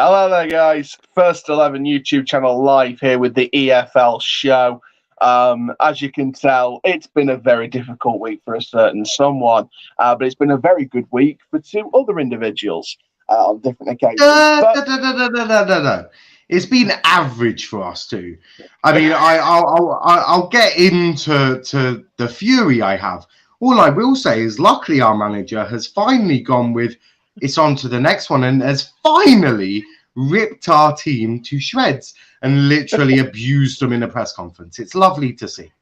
Hello there, guys. First 11 YouTube channel live here with the EFL show. As you can tell, it's been a very difficult week for a certain someone, but it's been a very good week for two other individuals on different occasions. No. It's been average for us too. I mean, I'll get into the fury I have. All I will say is, luckily, our manager has finally gone with it's on to the next one and has finally ripped our team to shreds and literally abused them in a press conference. It's lovely to see.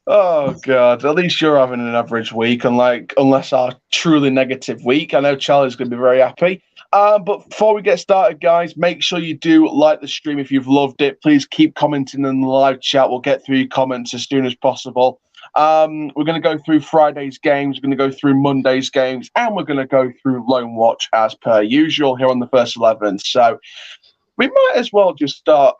Oh, God. At least you're having an average week, unless our truly negative week. I know Charlie's going to be very happy. But before we get started, guys, make sure you do like the stream if you've loved it. Please keep commenting in the live chat. We'll get through your comments as soon as possible. We're going to go through Friday's games, we're going to go through Monday's games, and we're going to go through Loan Watch as per usual here on the First 11. So we might as well just start,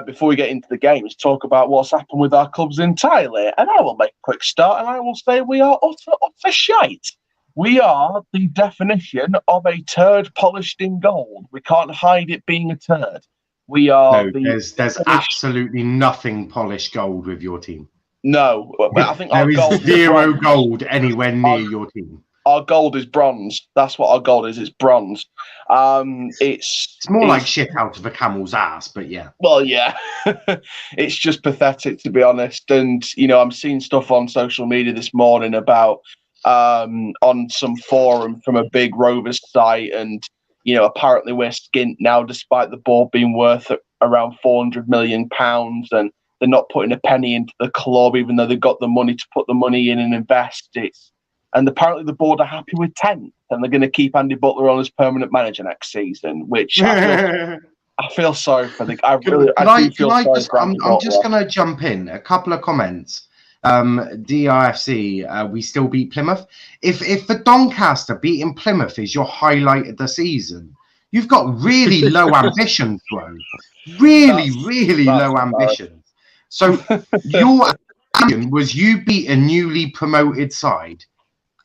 before we get into the games, talk about what's happened with our clubs entirely. And I will make a quick start, and I will say we are utter shite. We are the definition of a turd polished in gold. We can't hide it being a turd. We are. No, there's absolutely nothing polished gold with your team. No, I think there is zero gold anywhere near your team. Our gold is bronze. That's what our gold is. It's bronze. It's more like shit out of a camel's ass, but yeah. Well, yeah. It's just pathetic, to be honest. And, I'm seeing stuff on social media this morning about on some forum from a big Rovers site. And, apparently we're skint now, despite the board being worth around £400 million. And they're not putting a penny into the club, even though they've got the money to put the money in and invest. And apparently the board are happy with 10th, and they're going to keep Andy Butler on as permanent manager next season, which I feel sorry for. I'm just going to jump in. A couple of comments. DIFC, we still beat Plymouth. If the Doncaster beating Plymouth is your highlight of the season, you've got really low ambitions, bro. Really low ambitions. So your action was you beat a newly promoted side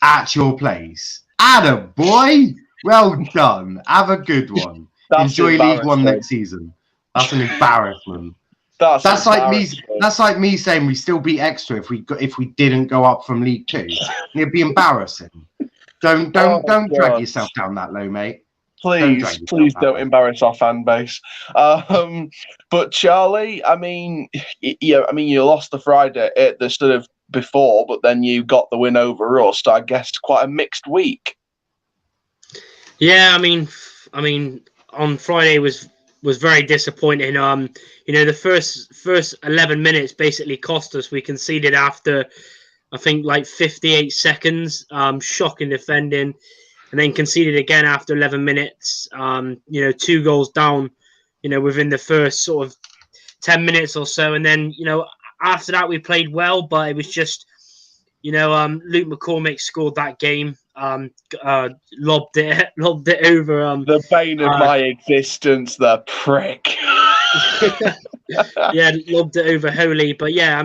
at your place. Atta boy, well done. Have a good one. Enjoy League One next season. That's an embarrassment. That's like me saying we still beat Exeter if we didn't go up from League Two. It'd be embarrassing. Don't drag yourself down that low, mate. Please don't embarrass our fan base. But Charlie, you lost the Friday at the sort of before, but then you got the win over us. I guess quite a mixed week. Yeah, on Friday was very disappointing. The first 11 minutes basically cost us. We conceded after, I think, like 58 seconds. Shocking defending. And then conceded again after 11 minutes, 2 goals down, within the first sort of 10 minutes or so. And then, after that, we played well, but it was just, Luke McCormick scored that game, lobbed it over. The bane of my existence, the prick. Yeah, lobbed it over Holy. But yeah,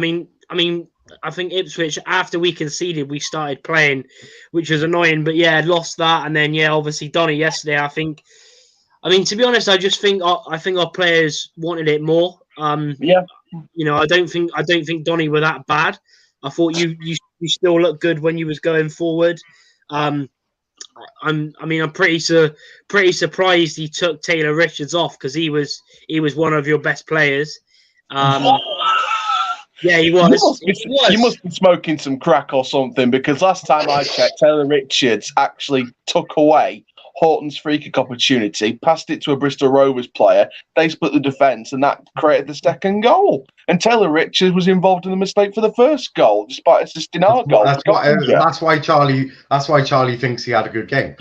I think Ipswich, after we conceded, we started playing, which was annoying. But yeah, lost that, and then obviously Donny yesterday. To be honest, I just think our players wanted it more. Yeah. I don't think Donny were that bad. I thought you still looked good when you was going forward. I'm pretty surprised he took Taylor Richards off because he was one of your best players. Yeah, he was. You must be smoking some crack or something, because last time I checked, Taylor Richards actually took away Horton's free kick opportunity, passed it to a Bristol Rovers player. They split the defence, and that created the second goal. And Taylor Richards was involved in the mistake for the first goal, despite assisting our goal. That's why Charlie thinks he had a good game.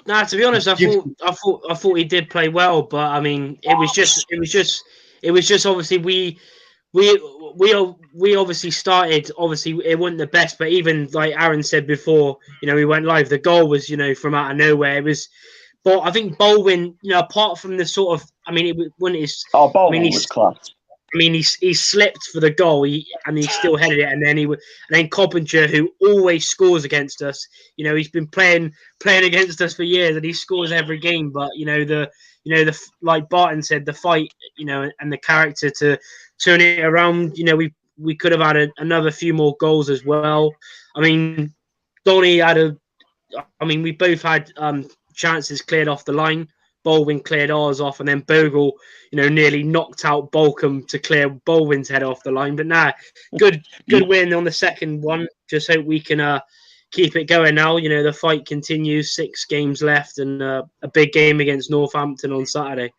Nah, to be honest, I thought he did play well, but it was just obviously we obviously started. Obviously, it wasn't the best, but even like Aaron said before, we went live. The goal was, from out of nowhere. It was, but I think Baldwin, apart from the sort of, it wasn't his. Baldwin was class. I mean, he slipped for the goal, and he still headed it, and then Coppinger, who always scores against us. You know, he's been playing against us for years, and he scores every game. But the like Barton said, the fight, and the character to turn it around. You know, we could have had another few more goals as well. I mean, Donny we both had chances cleared off the line. Baldwin cleared ours off, and then Bogle, nearly knocked out Bolcombe to clear Baldwin's head off the line. But good win on the second one. Just hope we can keep it going now. The fight continues. 6 games left, and a big game against Northampton on Saturday.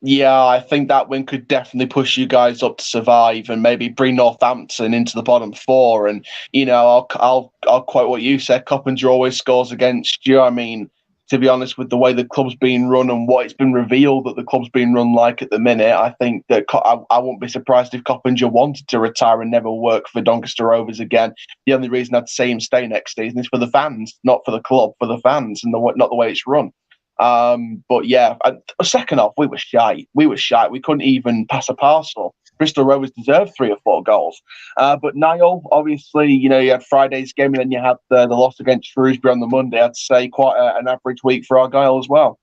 Yeah, I think that win could definitely push you guys up to survive and maybe bring Northampton into the bottom 4. And I'll quote what you said. Coppinger always scores against you. I mean, to be honest, with the way the club's been run and what it's been revealed that the club's been run like at the minute, I think that I wouldn't be surprised if Coppinger wanted to retire and never work for Doncaster Rovers again. The only reason I'd say him stay next season is for the fans, not for the club, for the fans, and not the way it's run. But yeah, second half, we were shy. We couldn't even pass a parcel. Bristol Rovers deserved 3 or 4 goals. But Niall, obviously, you had Friday's game, and then you had the loss against Shrewsbury on the Monday. I'd say quite an average week for Argyle as well.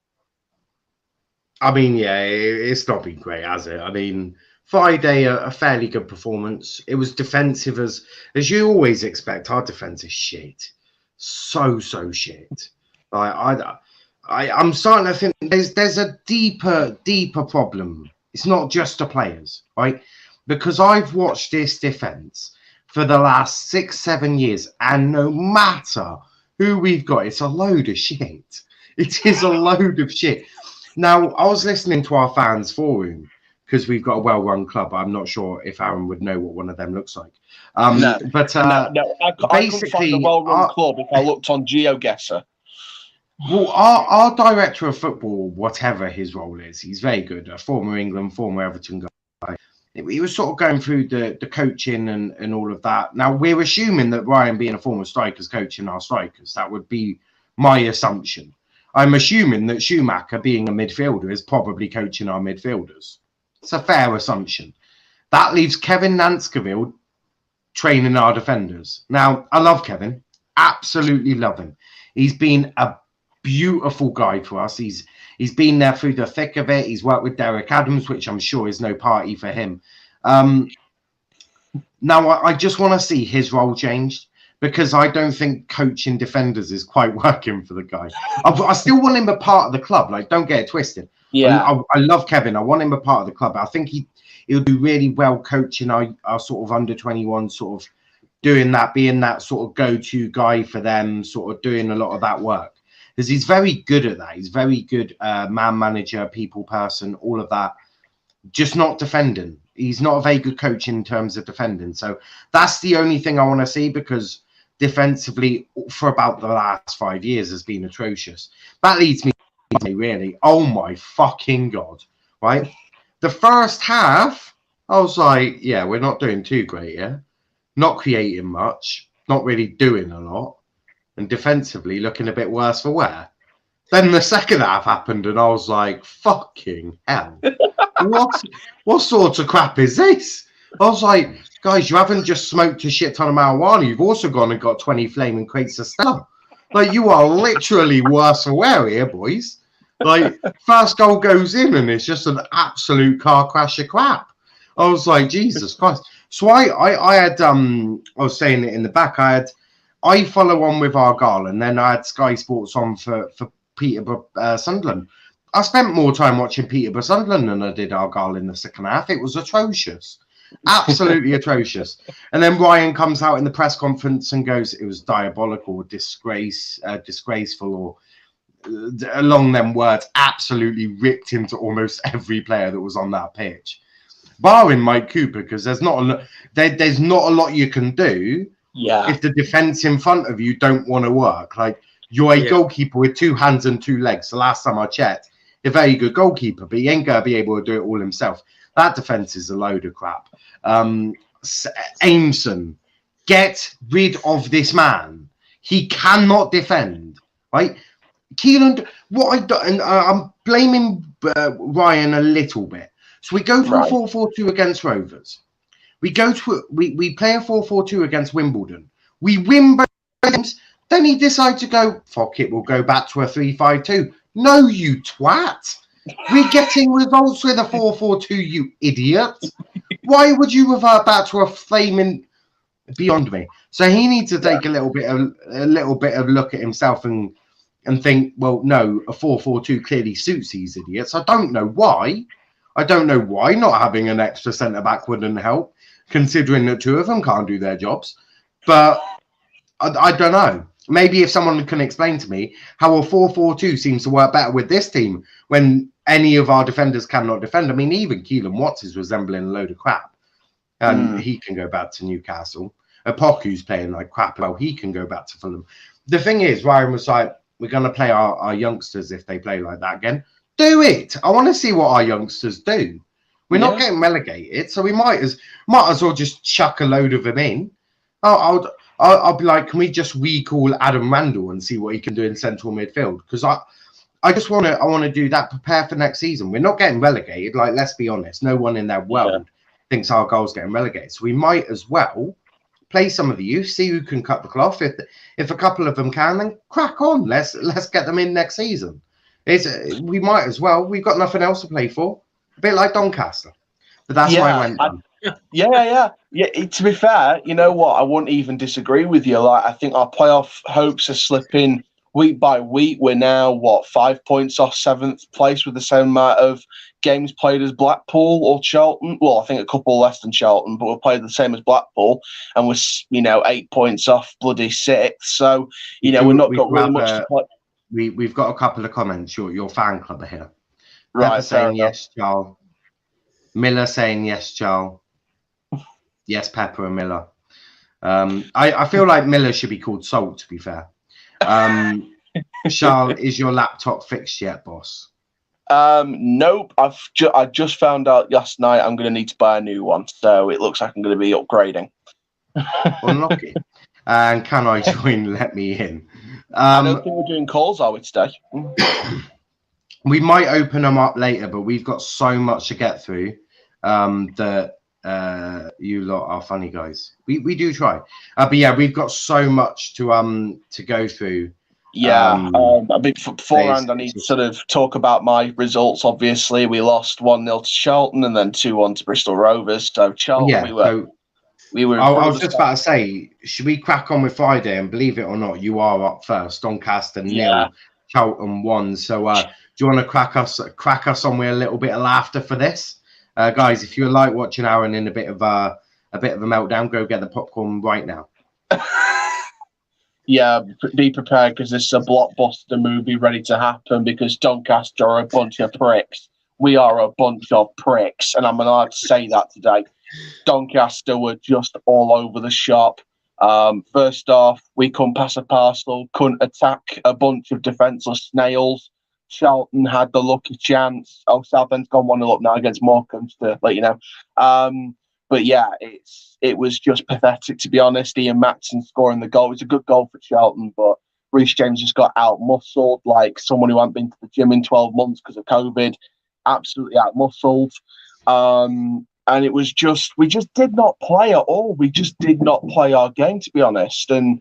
I mean, yeah, it's not been great, has it? I mean, Friday, a fairly good performance. It was defensive as you always expect. Our defence is shit. So shit. I'm starting to think there's a deeper problem. It's not just the players, right? Because I've watched this defence for the last 6-7 years, and no matter who we've got, it's a load of shit. It is a load of shit. Now, I was listening to our fans forum because we've got a well-run club. I'm not sure if Aaron would know what one of them looks like. No, I couldn't find a well-run club if I looked on GeoGuessr. Well, our director of football, whatever his role is, he's very good. A former England, former Everton guy. He was sort of going through the coaching and all of that. Now, we're assuming that Ryan being a former striker is coaching our strikers. That would be my assumption. I'm assuming that Schumacher, being a midfielder, is probably coaching our midfielders. It's a fair assumption. That leaves Kevin Nanskaville training our defenders. Now, I love Kevin. Absolutely love him. He's been a beautiful guy for us. He's been there through the thick of it. He's worked with Derek Adams, which I'm sure is no party for him. Now, I just want to see his role changed because I don't think coaching defenders is quite working for the guy. I still want him a part of the club. Like, don't get it twisted. Yeah, I love Kevin. I want him a part of the club. I think he'll do really well coaching our sort of under 21, sort of doing that, being that sort of go-to guy for them, sort of doing a lot of that work. Because he's very good at that. He's very good man manager, people person, all of that. Just not defending. He's not a very good coach in terms of defending. So that's the only thing I want to see, because defensively for about the last 5 years has been atrocious. That leads me to really, oh my fucking God, right? The first half, I was like, yeah, we're not doing too great, yeah? Not creating much, not really doing a lot. And defensively looking a bit worse for wear. Then the second half happened, and I was like, fucking hell. What sort of crap is this? I was like, guys, you haven't just smoked a shit ton of marijuana. You've also gone and got 20 flaming crates of Stella. Like, you are literally worse for wear here, boys. Like, first goal goes in, and it's just an absolute car crash of crap. I was like, Jesus Christ. So I had, I was saying it in the back, I follow on with Argyle, and then I had Sky Sports on for Peterborough Sunderland. I spent more time watching Peterborough Sunderland than I did Argyle in the second half. It was atrocious. Absolutely atrocious. And then Ryan comes out in the press conference and goes, it was diabolical, disgraceful, or along them words, absolutely ripped into almost every player that was on that pitch. Barring Mike Cooper, because there's not a lot you can do. Yeah. If the defense in front of you don't want to work, like, you're a goalkeeper with 2 hands and 2 legs. The last time I checked, a very good goalkeeper, but he ain't gonna be able to do it all himself. That defense is a load of crap. Aimson, get rid of this man. He cannot defend, right? Keelan, what I do, and I'm blaming Ryan a little bit. So we go to a 4-4-2 against Rovers. We play a 4-4-2 against Wimbledon. We win both games. Then he decides to go, fuck it, we'll go back to a 3-5-2. No, you twat. We're getting results with a 4-4-2, you idiot. Why would you revert back to a flaming beyond me? So he needs to take a little bit of look at himself and think, well, no, a 4-4-2 clearly suits these idiots. I don't know why. Not having an extra centre back wouldn't help, considering that two of them can't do their jobs. But I don't know. Maybe if someone can explain to me how a 4-4-2 seems to work better with this team when any of our defenders cannot defend. I mean, even Keelan Watts is resembling a load of crap. And he can go back to Newcastle. Apoku's playing like crap. Well, he can go back to Fulham. The thing is, Ryan was like, we're going to play our youngsters if they play like that again. Do it. I want to see what our youngsters do. We're not getting relegated, so we might as well just chuck a load of them in. I'll be like, can we just recall Adam Randall and see what he can do in central midfield? Because I just want to do that. Prepare for next season. We're not getting relegated. Like, let's be honest. No one in their world thinks Argyle's getting relegated. So we might as well play some of the youth, see who can cut the cloth. If a couple of them can, then crack on. Let's get them in next season. We might as well. We've got nothing else to play for. A bit like Doncaster. But that's why I went down. Yeah. To be fair, you know what? I wouldn't even disagree with you. Like, I think our playoff hopes are slipping week by week. We're now 5 points off 7th place with the same amount of games played as Blackpool or Charlton. Well, I think a couple less than Charlton, but we're played the same as Blackpool, and we're 8 points off bloody 6th. So we're not got really much to play. We've got a couple of comments. Your fan club are here. Right, Pepper saying yes, Charles. Miller saying yes, Charles. Yes, Pepper and Miller. I feel like Miller should be called Salt, to be fair. Charles, is your laptop fixed yet, boss? Nope. I just found out last night I'm going to need to buy a new one, so it looks like I'm going to be upgrading. Unlucky. And can I join? Let me in. I don't think we're doing calls, are we, today? We might open them up later, but we've got so much to get through that you lot are funny guys. We do try. But yeah, we've got so much to go through. Yeah, I mean, beforehand, I need to sort of talk about my results. Obviously, we lost 1-0 to Charlton and then 2-1 to Bristol Rovers. So Charlton, we were. I was just about to say, should we crack on with Friday? And believe it or not, you are up first. Doncaster 0, Charlton 1. So do you want to crack us on with a little bit of laughter for this, guys? If you like watching Aaron in a bit of a meltdown, go get the popcorn right now. Yeah, be prepared because this is a blockbuster movie ready to happen because Doncaster are a bunch of pricks. We are a bunch of pricks, and I'm allowed to say that today. Doncaster were just all over the shop. First off, we couldn't pass a parcel, couldn't attack a bunch of defenceless snails. Charlton had the lucky chance. Southend's gone 1-0 up now against Morecambe, to let you know. But yeah, it was just pathetic, to be honest. Ian Matson scoring the goal. It was a good goal for Charlton, but Reece James just got out-muscled like someone who hadn't been to the gym in 12 months because of COVID. Absolutely out-muscled. And it was we just did not play at all. We just did not play our game, to be honest. And,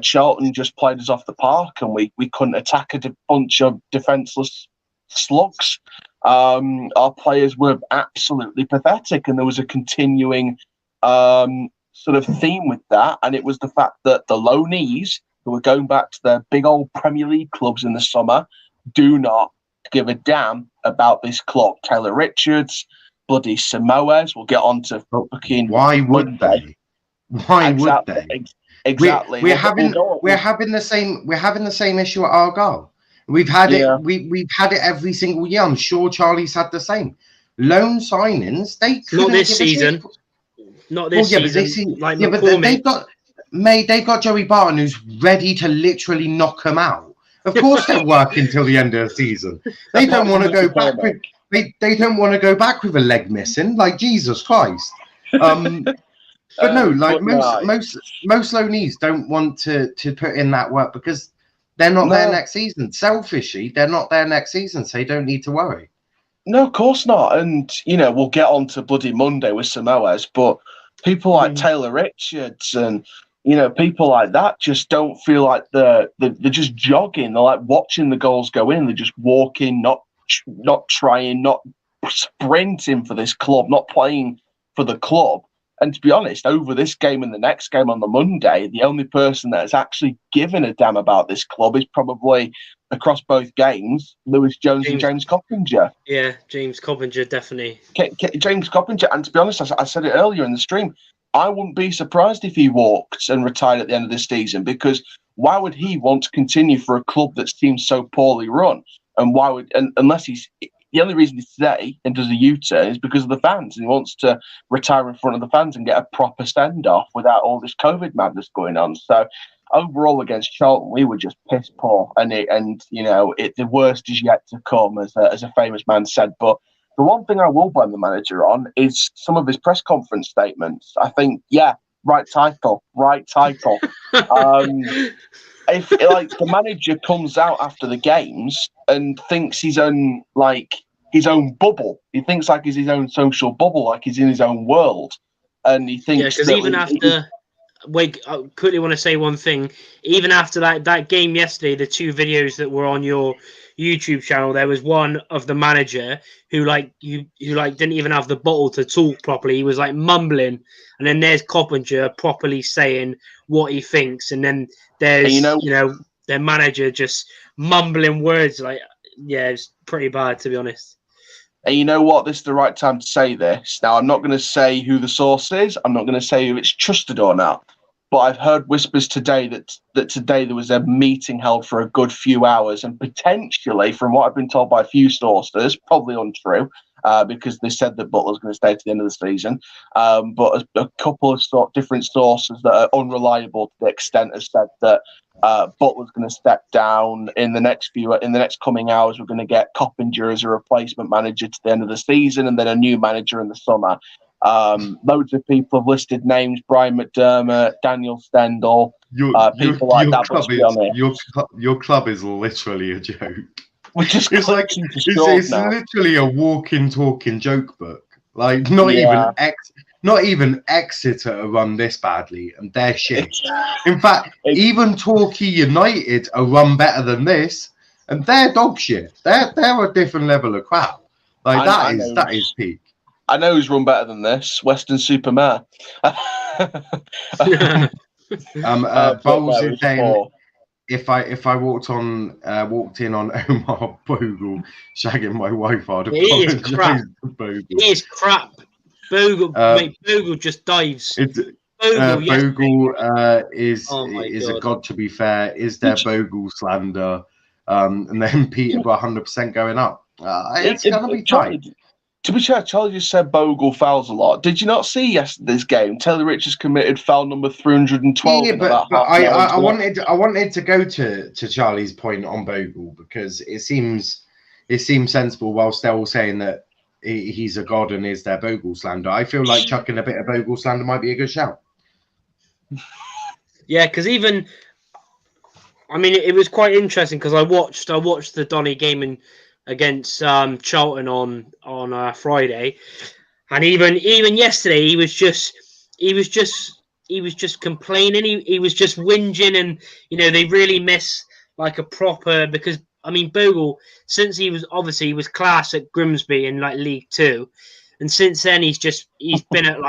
Charlton just played us off the park and we couldn't attack a bunch of defenceless slugs. Our players were absolutely pathetic, and there was a continuing sort of theme with that, and it was the fact that the loanees who were going back to their big old Premier League clubs in the summer do not give a damn about this club. Taylor Richards, bloody Samoas. We'll get on to fucking. Why would they? Why would they? Exactly. We're having the same issue at Argyle. We've had it. We've had it every single year. I'm sure Charlie's had the same. Loan signings. They not this season. Not this season. They've got Joey Barton who's ready to literally knock them out. Of course, they're working till the end of the season. They don't want to go back with. They don't want to go back with a leg missing. Like Jesus Christ. But no, like most loanees don't want to put in that work because they're not there next season. Selfishly, they're not there next season, so you don't need to worry. No, of course not. And, we'll get on to bloody Monday with Samoas, but people like Taylor Richards and, people like that just don't feel like they're just jogging. They're like watching the goals go in. They're just walking, not trying, not sprinting for this club, not playing for the club. And to be honest, over this game and the next game on the Monday, the only person that has actually given a damn about this club is probably, across both games, Lewis Jones and James Coppinger. Yeah, James Coppinger, definitely. James Coppinger, and to be honest, I said it earlier in the stream, I wouldn't be surprised if he walked and retired at the end of this season, because why would he want to continue for a club that seems so poorly run? And unless the only reason he's today and does a U-turn is because of the fans, and he wants to retire in front of the fans and get a proper send-off without all this COVID madness going on. So overall, against Charlton, we were just piss poor, and the worst is yet to come, as a famous man said. But the one thing I will blame the manager on is some of his press conference statements. I think, right title. If the manager comes out after the games and thinks he's on his own bubble, he thinks like he's his own social bubble, like he's in his own world, and he thinks because even after. Wait, I quickly want to say one thing. Even after that game yesterday, the two videos that were on your YouTube channel, there was one of the manager who didn't even have the bottle to talk properly. He was like mumbling, and then there's Coppinger properly saying what he thinks, and then there's their manager just mumbling words. It's pretty bad, to be honest. And you know what? This is the right time to say this. Now, I'm not going to say who the source is. I'm not going to say who it's trusted or not. But I've heard whispers today that today there was a meeting held for a good few hours, and potentially, from what I've been told by a few sources, probably untrue, because they said that Butler's going to stay to the end of the season. But a couple of different sources that are unreliable to the extent have said that Butler's going to step down in the next coming hours. We're going to get Coppinger as a replacement manager to the end of the season, and then a new manager in the summer. Loads of people have listed names: Brian McDermott, Daniel Stendhal, people like that. Your club is literally a joke. It's literally a walking, talking joke book. Like not even Exeter are run this badly, and they're shit. In fact, even Torquay United are run better than this, and they're dog shit. They're a different level of crap. That is peak. I know who's run better than this. Western Supermare. Bowles is saying, if I walked in on Omar Bogle shagging my wife, I'd apologise to Bogle. He is crap. Bogle just dives. Bogle is a god, to be fair. Is there Bogle slander? And then Peterborough 100% going up. It's going to be tight. To be fair, Charlie just said Bogle fouls a lot. Did you not see yesterday's game? Taylor Richards committed foul number 312. Yeah, but I wanted to go to Charlie's point on Bogle, because it seems sensible, whilst they're all saying that he's a god and is there Bogle slander. I feel like chucking a bit of Bogle slander might be a good shout. Yeah, because it was quite interesting, because I watched the Donny game against Charlton on Friday, and even yesterday he was just complaining. He was just whinging, and they really miss like a proper, because Bogle, since he was class at Grimsby in League Two, and since then he's been at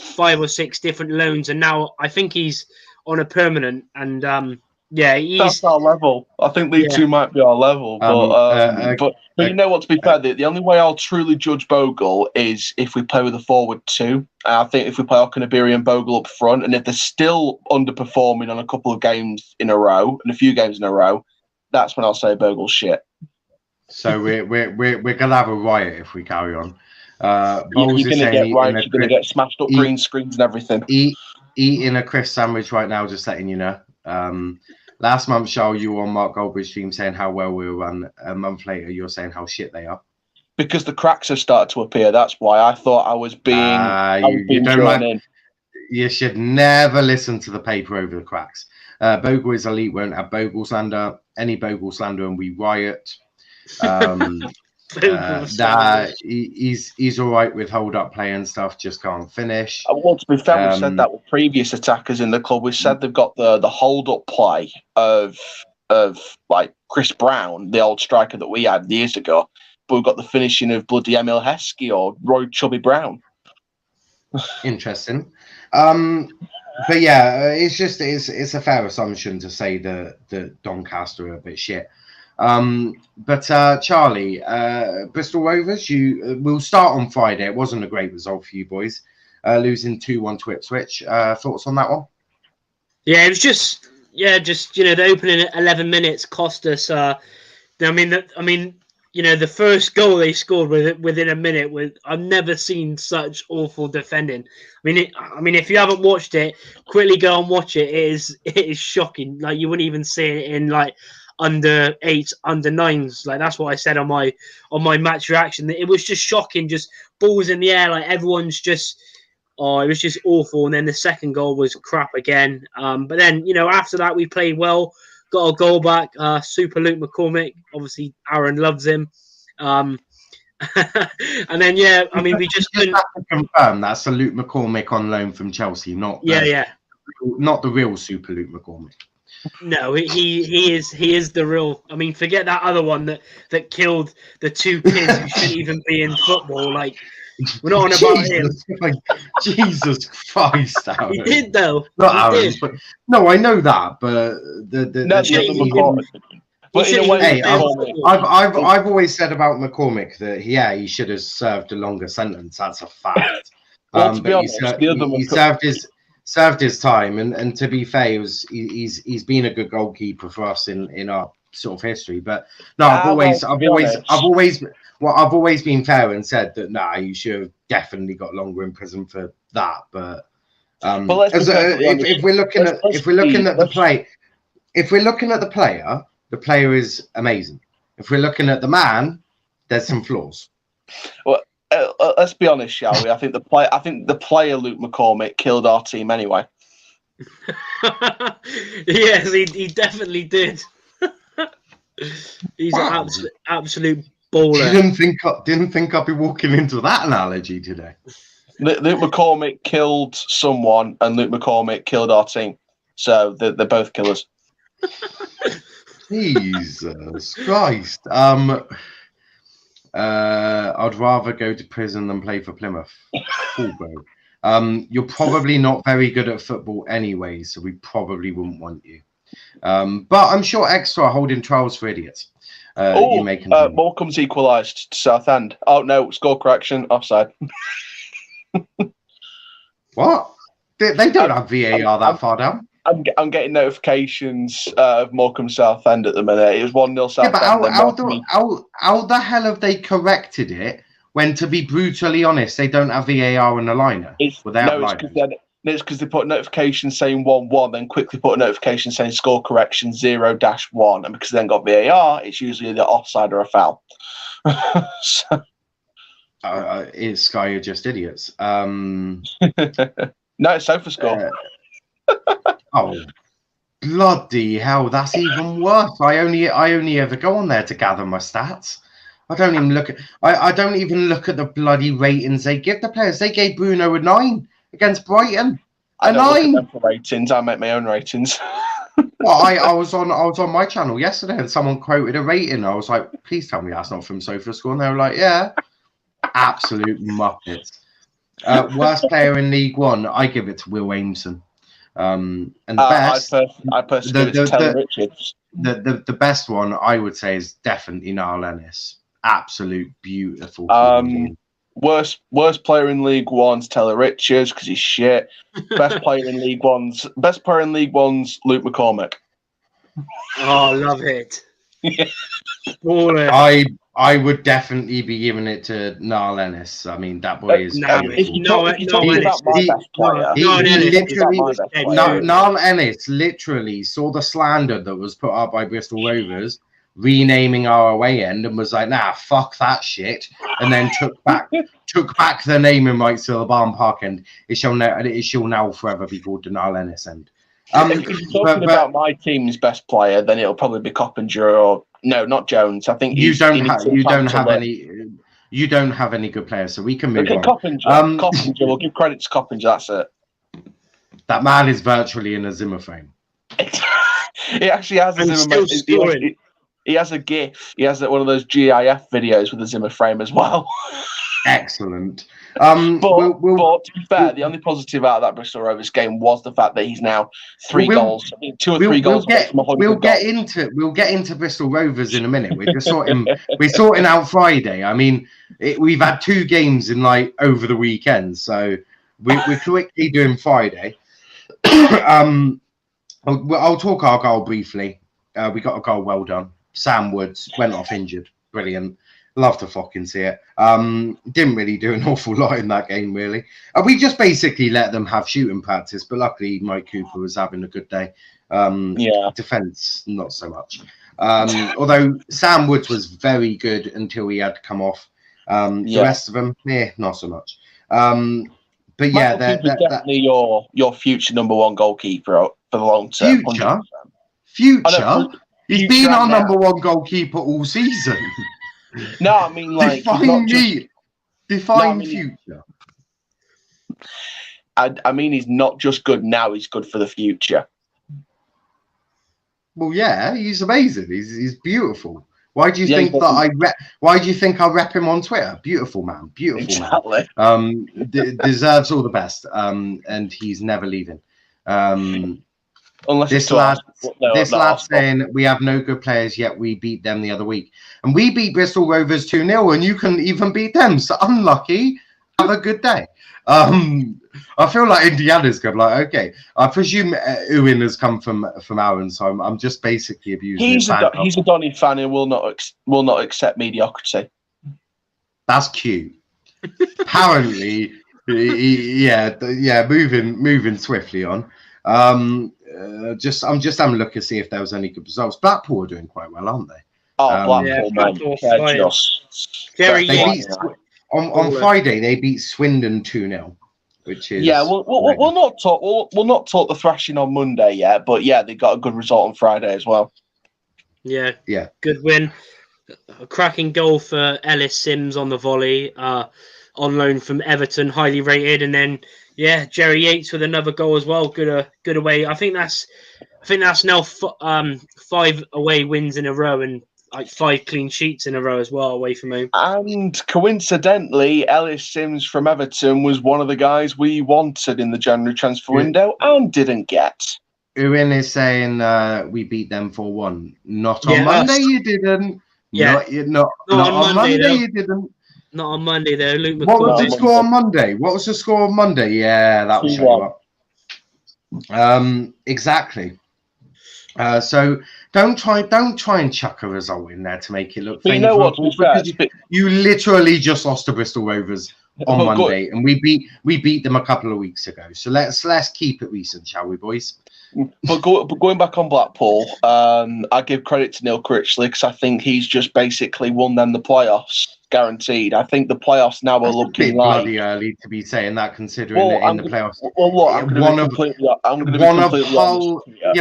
5 or 6 different loans, and now I think he's on a permanent, and that's our level. I think League Two might be our level, but you know what? To be fair, the only way I'll truly judge Bogle is if we play with a forward 2. I think if we play Okanabiri and Bogle up front, and if they're still underperforming on a couple of games in a row and a few games in a row, that's when I'll say Bogle's shit. So we're gonna have a riot if we carry on. You're gonna get smashed up green screens and everything. Eating a crisp sandwich right now, just letting you know. Last month, Charles, you were on Mark Goldbridge stream saying how well we were run. A month later, you're saying how shit they are. Because the cracks have started to appear. That's why I thought I was being. You don't like. You should never listen to the paper over the cracks. Bogle is elite. Won't have Bogle slander. Any Bogle slander, and we riot. He's all right with hold up play and stuff, just can't finish. Well, to be fair, we said that with previous attackers in the club. We said they've got the hold up play of like Chris Brown, the old striker that we had years ago, but we've got the finishing of bloody Emil Heskey or Roy Chubby Brown. Interesting. But yeah, it's a fair assumption to say that Doncaster are a bit shit. But Charlie, Bristol Rovers, we'll start on Friday. It wasn't a great result for you boys, losing 2-1 to Ipswich. Thoughts on that one? Yeah, it was just the opening 11 minutes cost us. I mean, the first goal they scored within a minute. I've never seen such awful defending. I mean, if you haven't watched it, quickly go and watch it. It is shocking. Like, you wouldn't even see it in like under 8s, under 9s. Like, that's what I said on my match reaction. It was just shocking. Just balls in the air. Like, everyone's just. Oh, it was just awful. And then the second goal was crap again. But then, after that, we played well. Got a goal back. Super Luke McCormick. Obviously, Aaron loves him. And then, we just couldn't have to confirm that's a Luke McCormick on loan from Chelsea, not the real Super Luke McCormick. No, he is the real. I mean, forget that other one that killed the 2 kids who shouldn't even be in football. Like, we're not on about him. Jesus Christ, Aaron. He did though. Not Aaron. But, no, I know that, but I've always said about McCormick that he should have served a longer sentence. That's a fact. But he served his time, and to be fair, he's been a good goalkeeper for us in our sort of history. But no, I've always been fair and said that you should have definitely got longer in prison for that. But if we're looking at the player, the player is amazing. If we're looking at the man, there's some flaws. Well, let's be honest, shall we? I think the player Luke McCormick killed our team anyway. Yes, he definitely did. He's an absolute baller. Didn't think I'd be walking into that analogy today. Luke McCormick killed someone, and Luke McCormick killed our team. So they're both killers. Jesus Christ. I'd rather go to prison than play for Plymouth. Cool, bro. You're probably not very good at football anyway, so we probably wouldn't want you. But I'm sure Extra are holding trials for idiots. Morecambe's equalised to Southend. Oh no, score correction, offside. What? They don't have VAR that far down. I'm getting notifications of Morecambe Southend at the minute. It was 1-0 Southend. Yeah, but how the hell have they corrected it when, to be brutally honest, they don't have VAR in the liner? It's because they put a notification saying 1-1, then quickly put a notification saying score correction 0-1. And because they then got VAR, it's usually the offside or a foul. Is Sky are just idiots? No, it's SofaScore. Oh, bloody hell! That's even worse. I only ever go on there to gather my stats. I don't even look at. I don't even look at the bloody ratings they give the players. They gave Bruno a 9 against Brighton. I don't look at them for ratings. I make my own ratings. Well, I was on my channel yesterday and someone quoted a rating. I was like, please tell me that's not from SofaScore. And they were like, yeah. Absolute muppets. Worst player in League One, I give it to Will Aimson. And the best, I personally give it to Taylor Richards. The best one I would say is definitely Niall Ennis. Absolute beautiful. Worst player in League One's Taylor Richards because he's shit. Best player in League One's Luke McCormick. Oh, love it. Yeah. I would definitely be giving it to Niall Ennis. I mean, that boy is. Niall Ennis literally saw the slander that was put up by Bristol Rovers, renaming our away end, and was like, "Nah, fuck that shit," and then took back the naming rights to the Barn Park end. It shall now forever be called the Niall Ennis end. If you're talking about my team's best player, then it'll probably be Coppinger or No, not Jones. I think you don't have any good players, so we can move on. Coppinger. We'll give credit to Coppinger. That's it. That man is virtually in a Zimmer frame. He actually has a Zimmer. He has a GIF. He has one of those GIF videos with a Zimmer frame as well. Excellent. But to be fair, the only positive out of that Bristol Rovers game was the fact that he's now 3 goals. I think 2 or 3 goals. We'll get into Bristol Rovers in a minute. We're sorting out Friday. I mean, we've had 2 games in over the weekend, so we're quickly doing Friday. I'll talk Argyle briefly. We got a goal well done. Sam Woods went off injured. Brilliant. Love to fucking see it. Didn't really do an awful lot in that game, really. We just basically let them have shooting practice, but luckily Mike Cooper was having a good day. Defence, not so much. Although Sam Woods was very good until he had to come off. The rest of them, not so much. But yeah, they're definitely your future number 1 goalkeeper for the long term. Future? He's been our number 1 goalkeeper all season. No, I mean define future. I mean, he's not just good now; he's good for the future. Well, yeah, he's amazing. He's beautiful. Why do you think Why do you think I rep him on Twitter? Beautiful man, exactly. Man. Deserves all the best. And he's never leaving. Unless this lad saying we have no good players yet we beat them the other week, and we beat Bristol Rovers 2-0, and you can even beat them. So unlucky. Have a good day. I feel like Indiana's good. Okay, I presume Lewin has come from Aaron, so I'm just basically abusing. He's a Donny fan who will not accept mediocrity. That's cute. Apparently, moving swiftly on. I'm just having a look to see if there was any good results. Blackpool are doing quite well, aren't they? Blackpool, on Friday they beat Swindon 2-0, which is we'll not talk the thrashing on Monday yet, but they got a good result on Friday as well. Yeah, good win. A cracking goal for Ellis Sims on the volley, on loan from Everton, highly rated, and then Jerry Yates with another goal as well. Good away. I think that's now 5 away wins in a row and 5 clean sheets in a row as well away from home. And coincidentally, Ellis Sims from Everton was one of the guys we wanted in the January transfer window and didn't get. Uwin is saying we beat them 4-1. Not on Monday, you didn't. Yeah. Not on Monday, you didn't. Not on Monday, though. Luke what was the score on Monday? What was the score on Monday? Yeah, that will show you up. Exactly. So don't try and chuck a result in there to make it look famous. You know what? You literally just lost to Bristol Rovers on Monday, and we beat them a couple of weeks ago. So let's keep it recent, shall we, boys? But going back on Blackpool, I give credit to Neil Critchley because I think he's just basically won them the playoffs, guaranteed. I think the playoffs now are looking like bloody early to be saying that, considering in the playoffs. Well, look, I'm going to be completely honest.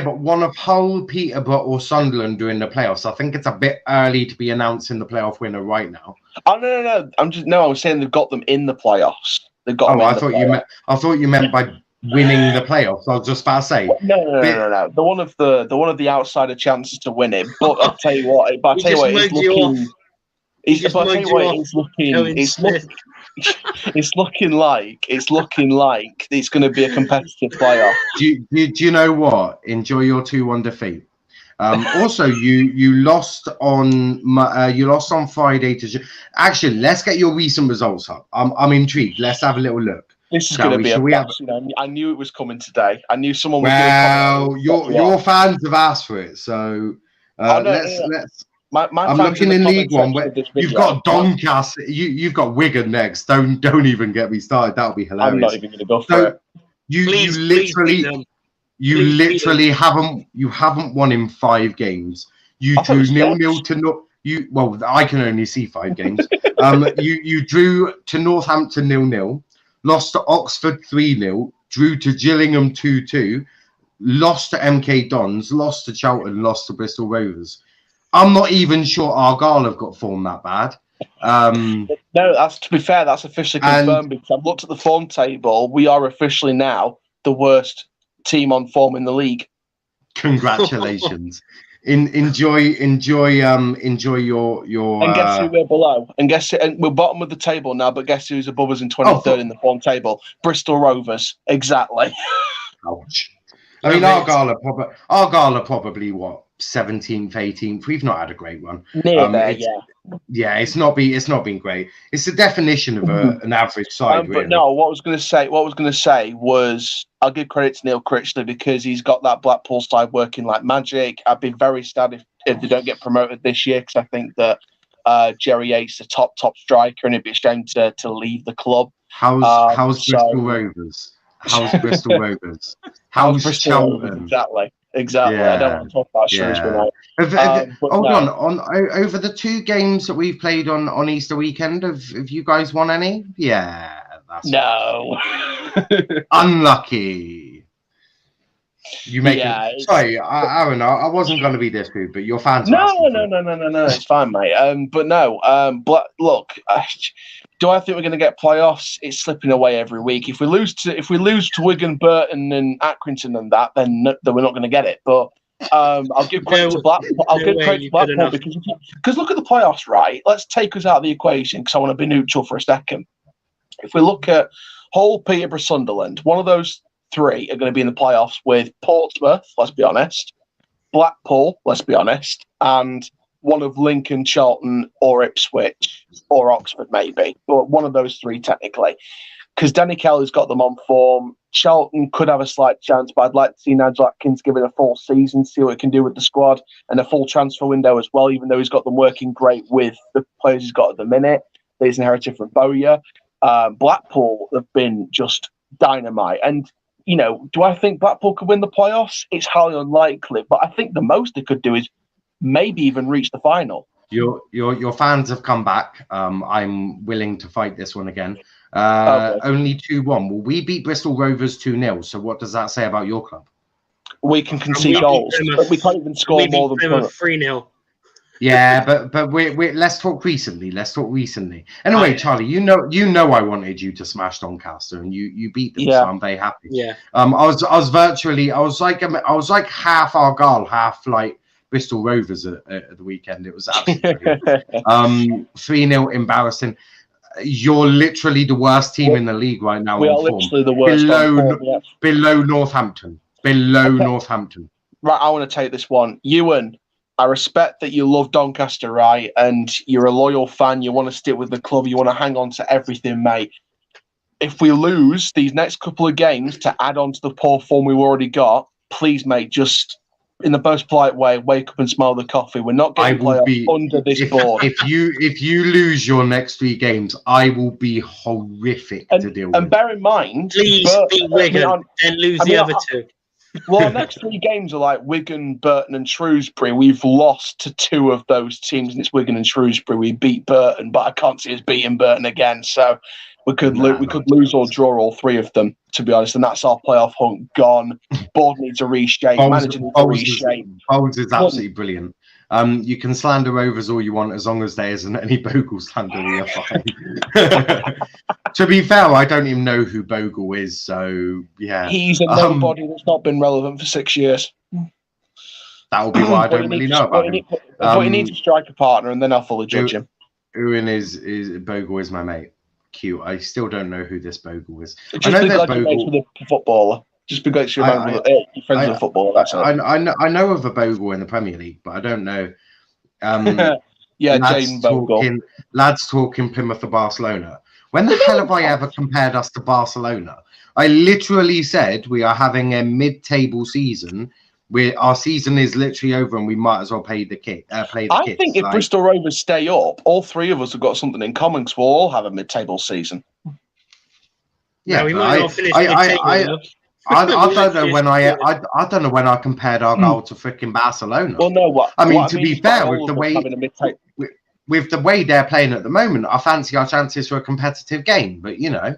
But one of Hull, Peterborough, or Sunderland doing the playoffs. I think it's a bit early to be announcing the playoff winner right now. Oh no! I was saying they've got them in the playoffs. They've got. I thought you meant by winning the playoffs. I was just about to say. No. The one of the outsider chances to win it. But I'll tell you what. It's looking like it's going to be a competitive playoff. Do you know what? Enjoy your 2-1 defeat. Also, you lost on Friday to. Actually, let's get your recent results up. I'm intrigued. Let's have a little look. This is going to be I knew it was coming today. I knew someone was going to come. Your fans have asked for it, so let's. I'm looking in League One where you've got Doncaster, you've got Wigan next. Don't even get me started. That'll be hilarious. I'm not even going to go for it. You literally haven't won in 5 games. You drew 0-0 to well, I can only see 5 games. You drew to Northampton 0-0, lost to Oxford 3-0, drew to Gillingham 2-2, lost to MK Dons, lost to Charlton, lost to Bristol Rovers. I'm not even sure Argyle have got form that bad. No, that's, to be fair, that's officially confirmed because I've looked at the form table. We are officially now the worst team on form in the league. Congratulations. Enjoy your And guess who we're below? And we're bottom of the table now, but guess who's above us in 23rd in the form table? Bristol Rovers. Exactly. Ouch. I mean, Argyle are probably what, 17th, 18th. We've not had a great one. Near there, yeah. Yeah, it's not been great. It's the definition of an average side, really. But no, what I was going to say was I'll give credit to Neil Critchley because he's got that Blackpool side working like magic. I'd be very sad if they don't get promoted this year because I think that Jerry Yates, the top striker, and it'd be a shame to leave the club. How's Bristol Rovers? How's Bristol Rovers? How's Cheltenham? Exactly. Yeah. I don't want to talk about Shrewsbury now. Hold on. Over the 2 games that we've played on Easter weekend, have you guys won any? Yeah. No. Unlucky. You make it. Sorry, Aaron. I wasn't going to be this rude, but your fans. No. It's fine, mate. But no. Look. Do I think we're going to get playoffs? It's slipping away every week. If we lose to Wigan, Burton, and Accrington, and that, then we're not going to get it. But I'll give credit to Blackpool. Because look at the playoffs, right? Let's take us out of the equation because I want to be neutral for a second. If we look at Hull, Peterborough, Sunderland, one of those 3 are going to be in the playoffs with Portsmouth. Let's be honest. Blackpool. Let's be honest. And one of Lincoln, Charlton, or Ipswich, or Oxford, maybe. But one of those 3, technically. Because Danny Kelly's got them on form. Charlton could have a slight chance, but I'd like to see Nigel Atkins give it a full season, see what he can do with the squad, and a full transfer window as well, even though he's got them working great with the players he's got at the minute. He's inherited from Bowyer. Blackpool have been just dynamite. And, do I think Blackpool could win the playoffs? It's highly unlikely, but I think the most they could do is maybe even reach the final. Your fans have come back. I'm willing to fight this one again. Okay. Only 2-1. Well, we beat Bristol Rovers 2-0. So what does that say about your club? We can concede goals. We can't even score more than 3-0. Yeah, but we let's talk recently. Anyway, Charlie, you know I wanted you to smash Doncaster, and you beat them, so I'm very happy. Yeah. I was like half Argyle, half like Bristol Rovers at the weekend. It was absolutely brilliant. 3-0 embarrassing. You're literally the worst team in the league right now. We are literally the worst. Below Northampton. Northampton. Right, I want to take this one. Lewin, I respect that you love Doncaster, right? And you're a loyal fan. You want to stick with the club. You want to hang on to everything, mate. If we lose these next couple of games to add on to the poor form we've already got, please, mate, just in the most polite way, wake up and smell the coffee. We're not getting playoffs under this board. If you lose your next 3 games, I will be horrific to deal with. And bear in mind, please beat Wigan and lose the other 2. Well, our next 3 games are like Wigan, Burton, and Shrewsbury. We've lost to 2 of those teams, and it's Wigan and Shrewsbury. We beat Burton, but I can't see us beating Burton again. So we could lose or draw all 3 of them, to be honest, and that's our playoff hunt gone. Board needs a reshape. Manager needs a reshape. Bowles is absolutely brilliant. You can slander Rovers all you want as long as there isn't any Bogle slander. We are fine. To be fair, I don't even know who Bogle is, so yeah. He's a nobody that's not been relevant for 6 years. That will be why I don't really know about him. But he needs a striker partner, and then I'll fully judge him. Owen is Bogle is my mate. Cute. I still don't know who this Bogle is. Just I know there's Bogle with a footballer. Just because you're friends with a footballer. That's I know of a Bogle in the Premier League, but I don't know. Jane Bogle. Lads talking Plymouth to Barcelona. When the hell have I ever compared us to Barcelona? I literally said we are having a mid-table season. Our season is literally over, and we might as well play the kids. I think if Bristol Rovers stay up, all 3 of us have got something in common because we'll all have a mid-table season. Yeah, we might not finish mid-table. I don't know when I don't know when I compared Argyle to freaking Barcelona. Well, no, what? I mean, to be fair, with the way they're playing at the moment, I fancy our chances for a competitive game. But I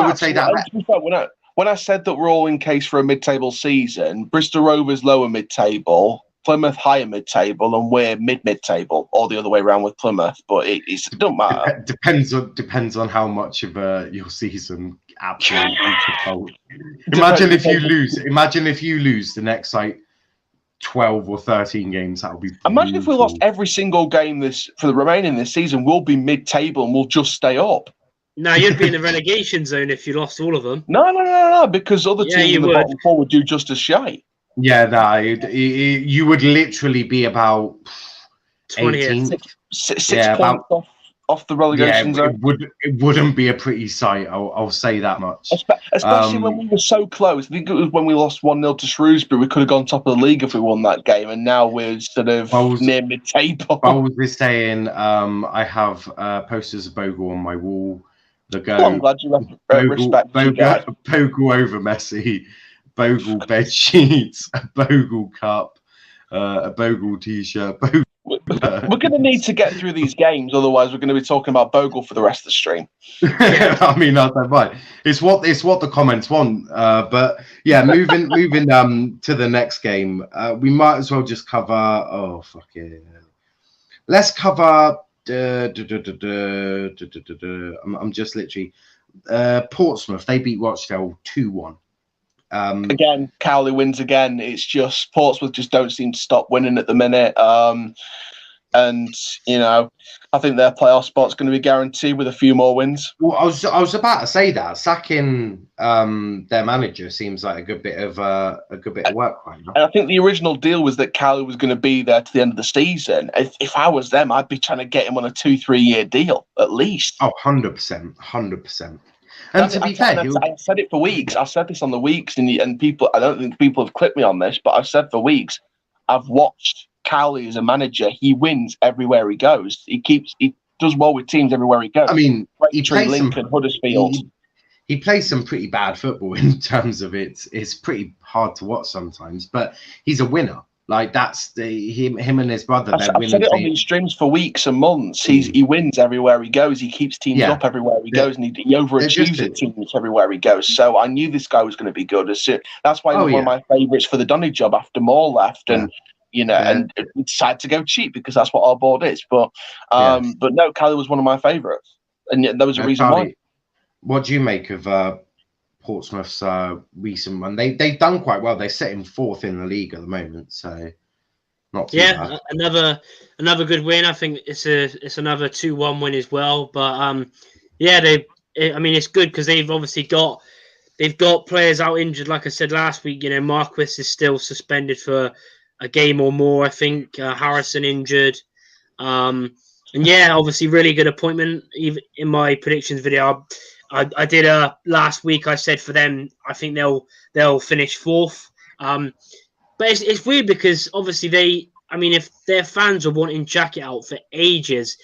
would say that. When I said that we're all in case for a mid-table season, Bristol Rovers lower mid-table, Plymouth higher mid-table and we're mid-table, or the other way around with Plymouth. But it don't matter. Depends on how much of your season absolutely controlled. Imagine if you lose the next 12 or 13 games. That would be brutal. Imagine if we lost every single game for the remaining this season. We'll be mid-table and we'll just stay up. No, you'd be in the relegation zone if you lost all of them. No, because other teams in the bottom four would do just as shy. Yeah, no, you would literally be about 18th. 6 points off the relegation zone. It wouldn't be a pretty sight, I'll say that much. Especially when we were so close. I think it was when we lost 1-0 to Shrewsbury. We could have gone top of the league if we won that game, and now we're sort of near mid-table. I was saying I have posters of Bogle on my wall. I'm glad you respect Bogle over Messi, Bogle bed sheets, a Bogle cup, a Bogle t-shirt. We're going to need to get through these games, otherwise we're going to be talking about Bogle for the rest of the stream. I mean, I don't mind. It's what the comments want. But yeah, moving to the next game, we might as well just cover. Oh fuck it! Let's cover. I'm just literally Portsmouth. They beat Rochdale 2-1. Again, Cowley wins again. It's just Portsmouth just don't seem to stop winning at the minute. And I think their playoff spot's going to be guaranteed with a few more wins. Well, I was about to say that sacking their manager seems like a good bit of work right now. And I think the original deal was that Cowley was going to be there to the end of the season. If I was them, I'd be trying to get him on a 2-3 year deal at least. Oh, 100%. And to be fair, I said it for weeks. I've said this on the weeks, and people. I don't think people have clipped me on this, but I've said for weeks. I've watched Cowley as a manager. He wins everywhere he goes. He does well with teams everywhere he goes. I mean, he plays Lincoln, Huddersfield. He plays some pretty bad football in terms of it's pretty hard to watch sometimes, but he's a winner. Like that's him and his brother. I've said it on these streams for weeks and months. He wins everywhere he goes. He keeps teams up everywhere he goes, and he overachieves at teams everywhere he goes. So I knew this guy was going to be good. That's why he was one of my favourites for the Donny job after Moore left, and and we decided to go cheap because that's what our board is. But no, Cowley was one of my favourites, and there was a reason why. What do you make of Portsmouth's recent run? They've done quite well. They're sitting 4th in the league at the moment, so not too bad. another good win. I think it's another 2-1 win as well. But it's good because they've obviously got players out injured. Like I said last week, Marquis is still suspended for a game or more. I think Harrison injured. Obviously really good appointment. Even in my predictions video, I did last week. I said for them, I think they'll finish 4th. But it's weird because obviously if their fans were wanting Jacket out for ages,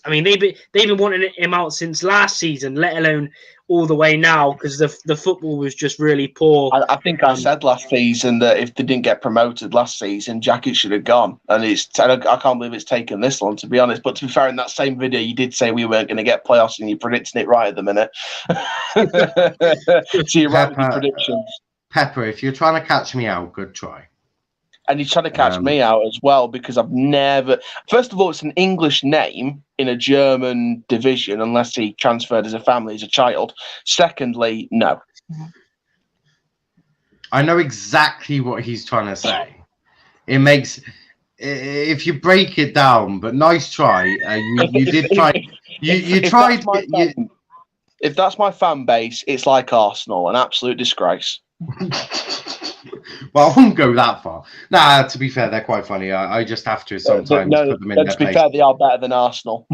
they've been wanting him out since last season, let alone all the way now because the football was just really poor. I think I said last season that if they didn't get promoted last season, Jacket should have gone. And I can't believe it's taken this long, to be honest. But to be fair, in that same video, you did say we weren't going to get playoffs, and you're predicting it right at the minute. So you're right with your predictions. Pepper, if you're trying to catch me out, good try. And he's trying to catch me out as well because I've never... First of all, it's an English name in a German division unless he transferred as a family as a child. Secondly, no. I know exactly what he's trying to say. It makes... If you break it down, but nice try. You did try... You tried... If that's my fan base, it's like Arsenal, an absolute disgrace. Well, I wouldn't go that far. Nah, to be fair, they're quite funny. I just have to sometimes put them in their place. To be fair, they are better than Arsenal.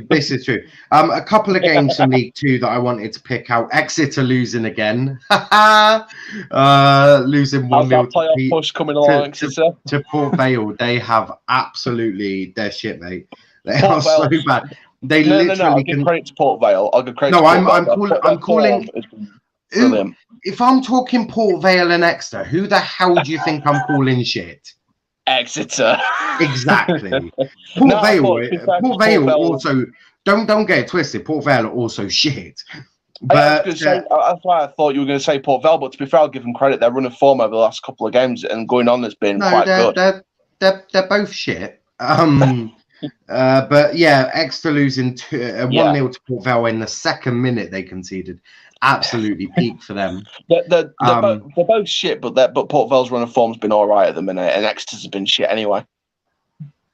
This is true. A couple of games from League Two that I wanted to pick out. Exeter losing again. Losing 1-0 push coming along to Port Vale. They have absolutely their shit, mate. They are so bad. They literally I'll give credit to Port Vale. I'll give credit. No, I'm calling. Brilliant. If I'm talking Port Vale and Exeter, who the hell do you think I'm calling shit? Exeter. Exactly. Port Vale also, don't get it twisted, Port Vale are also shit. But that's why I thought you were going to say Port Vale, but to be fair, I'll give them credit. Their run of form over the last couple of games and going on has been quite good. they're both shit. But yeah, Exeter losing 1-0 to Port Vale in the second minute they conceded. Absolutely peak for them. They're both shit, but Port Vale's run of form's been all right at the minute, and Exeter's has been shit anyway.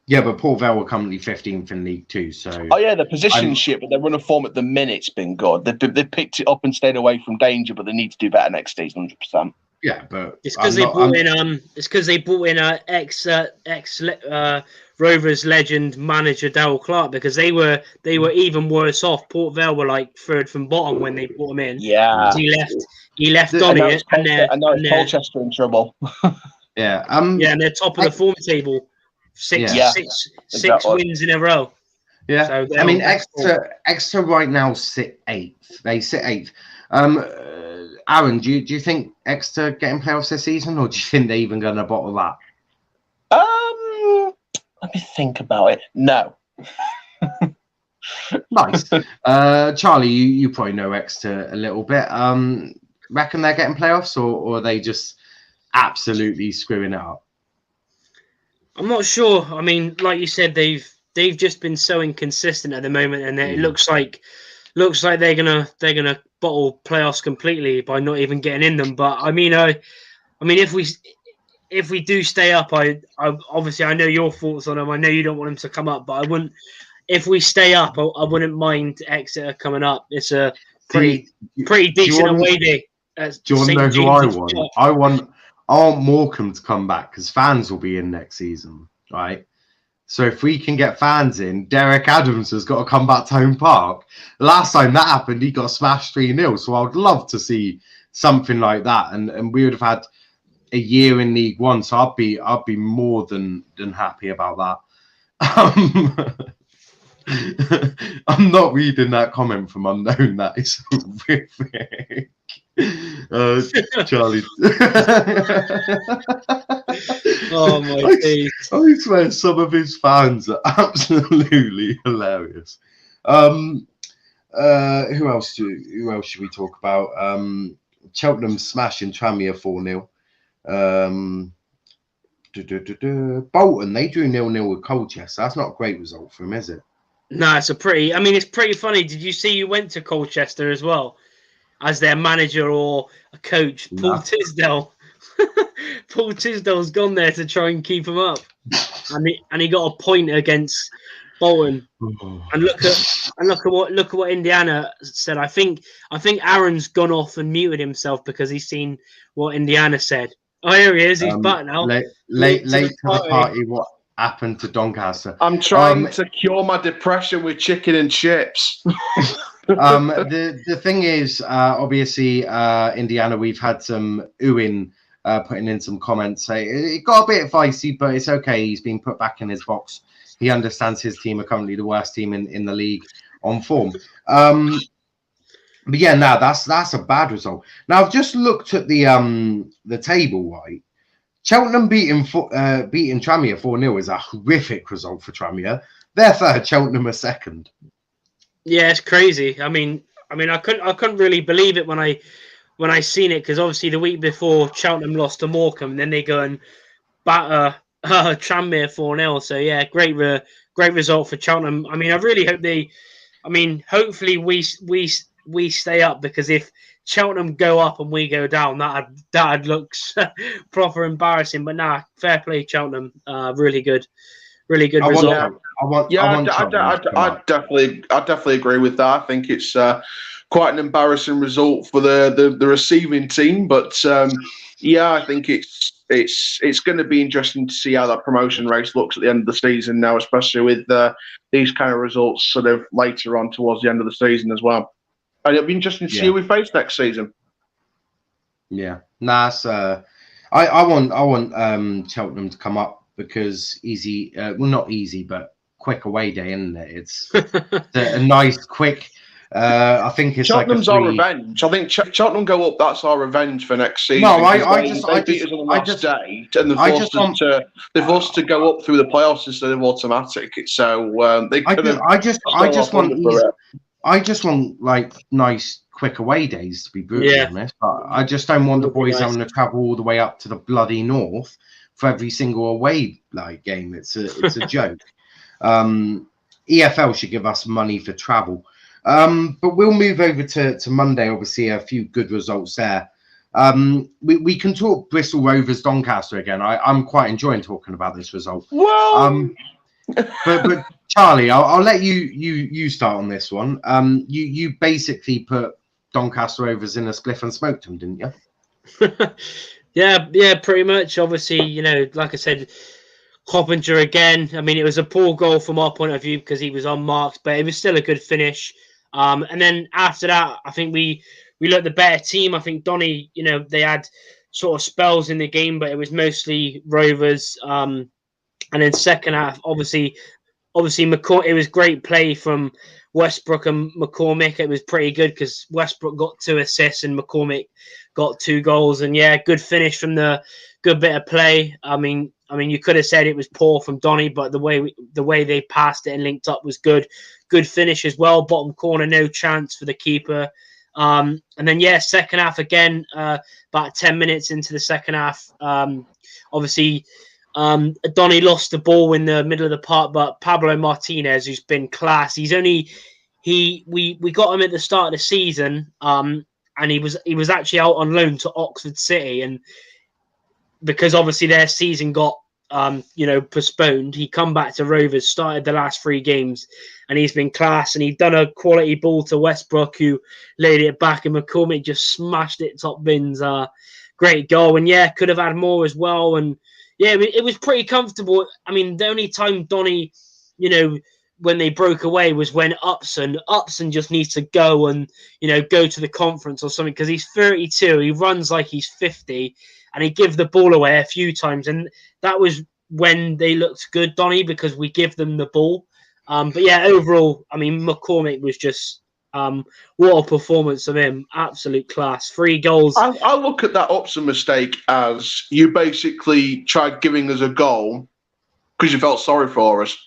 Yeah, but Port Vale were currently 15th in League Two, so... Oh, yeah, their position's shit, but their run of form at the minute's been good. They've picked it up and stayed away from danger, but they need to do better next season, 100%. Yeah, but... It's because they brought in ex Rovers legend manager Darryl Clark, because they were even worse off. Port Vale were like third from bottom when they brought him in. Yeah. He left Donny, and they're Colchester in trouble. Yeah. And they're top of the form table. Six wins in a row. Yeah, so I mean, Exeter right now sit 8th. They sit 8th. Aaron, do you think Exeter getting playoffs this season, or do you think they're even going to bottle that? Let me think about it. No. Nice. Charlie, you probably know Exeter a little bit. Reckon they're getting playoffs, or are they just absolutely screwing it up? I'm not sure. I mean, like you said, they've just been so inconsistent at the moment, and it looks like they're gonna bottle playoffs completely by not even getting in them. But I mean, if we do stay up, I obviously I know your thoughts on them. I know you don't want them to come up, but I wouldn't. If we stay up, I wouldn't mind Exeter coming up. It's a pretty decent away day. Do you want to know who I want? I want Morecambe to come back, because fans will be in next season, right? So if we can get fans in, Derek Adams has got to come back to Home Park. Last time that happened, he got smashed 3-0. So I would love to see something like that, and we would have had a year in League One. So I'd be more than happy about that. I'm not reading that comment from Unknown. That is horrific. Charlie. Oh my days. I swear some of his fans are absolutely hilarious. Who else should we talk about? Cheltenham smashing Tranmere 4-0. Bolton, they drew 0-0 with Colchester. That's not a great result for him, is it? No, it's pretty funny. Did you see you went to Colchester as well as their manager or a coach? Paul Tisdale. Paul Tisdale's gone there to try and keep him up, and he got a point against Bolton. And look at what Indiana said. I think Aaron's gone off and muted himself because he's seen what Indiana said. Oh, here he is. He's back now. Late to the party. What happened to Doncaster? I'm trying to cure my depression with chicken and chips. The thing is, obviously, Indiana, we've had some Lewin putting in some comments. Say it got a bit feisty, but it's okay. He's been put back in his box. He understands his team are currently the worst team in the league on form. But yeah, now that's a bad result. Now I've just looked at the table, right? Cheltenham beating Tranmere 4-0 is a horrific result for Tranmere. They're third, Cheltenham are second. Yeah, it's crazy. I mean, I couldn't really believe it when I seen it, because obviously the week before Cheltenham lost to Morecambe, and then they go and batter Tranmere 4-0. So yeah, great result for Cheltenham. I mean, I really hope hopefully we stay up, because if Cheltenham go up and we go down, that looks proper embarrassing. But nah, fair play Cheltenham. Really good result. I'd definitely agree with that. I think it's quite an embarrassing result for the receiving team, but yeah, I think it's going to be interesting to see how that promotion race looks at the end of the season now, especially with these kind of results sort of later on towards the end of the season as well. And it'll be interesting to see who we face next season. Yeah, nice. I want Cheltenham to come up, because easy, well, not easy, but quick away day, isn't it? It's a nice, quick. I think it's Cheltenham's our revenge. I think Cheltenham go up. That's our revenge for next season. No, they beat us on the last day, and they've forced us to go up through the playoffs instead of automatic. So they could have. I just want like nice, quick away days, to be brutally honest. But I just don't want the boys having to travel all the way up to the bloody north for every single away game. It's a joke. EFL should give us money for travel. But we'll move over to Monday. Obviously, a few good results there. We can talk Bristol Rovers Doncaster again. I'm quite enjoying talking about this result. Well, but Charlie, I'll let you start on this one. You basically put Doncaster Rovers in a spliff and smoked them, didn't you? Yeah, pretty much. Obviously, like I said, Coppinger again. I mean, it was a poor goal from our point of view because he was unmarked, but it was still a good finish. And then after that, I think we looked the better team. I think Donny, they had sort of spells in the game, but it was mostly Rovers. And then second half, obviously, it was great play from Westbrook and McCormick. It was pretty good because Westbrook got 2 assists and McCormick got 2 goals. And yeah, good finish from the good bit of play. I mean, you could have said it was poor from Donny, but the way they passed it and linked up was good. Good finish as well. Bottom corner, no chance for the keeper. And then second half again. About 10 minutes into the second half, obviously. Donny lost the ball in the middle of the park, but Pablo Martinez, who's been class, we got him at the start of the season, and he was actually out on loan to Oxford City, and because obviously their season got postponed, he come back to Rovers, started the last 3 games, and he's been class, and he'd done a quality ball to Westbrook, who laid it back, and McCormick just smashed it top bins. Great goal, and could have had more as well, and it was pretty comfortable. I mean, the only time Donny, when they broke away was when Upson just needs to go and, go to the conference or something, because he's 32, he runs like he's 50, and he give the ball away a few times. And that was when they looked good, Donny, because we give them the ball. But overall, I mean, McCormick was just, what a performance of him. Absolute class. 3 goals. I look at that Upson mistake as you basically tried giving us a goal because you felt sorry for us.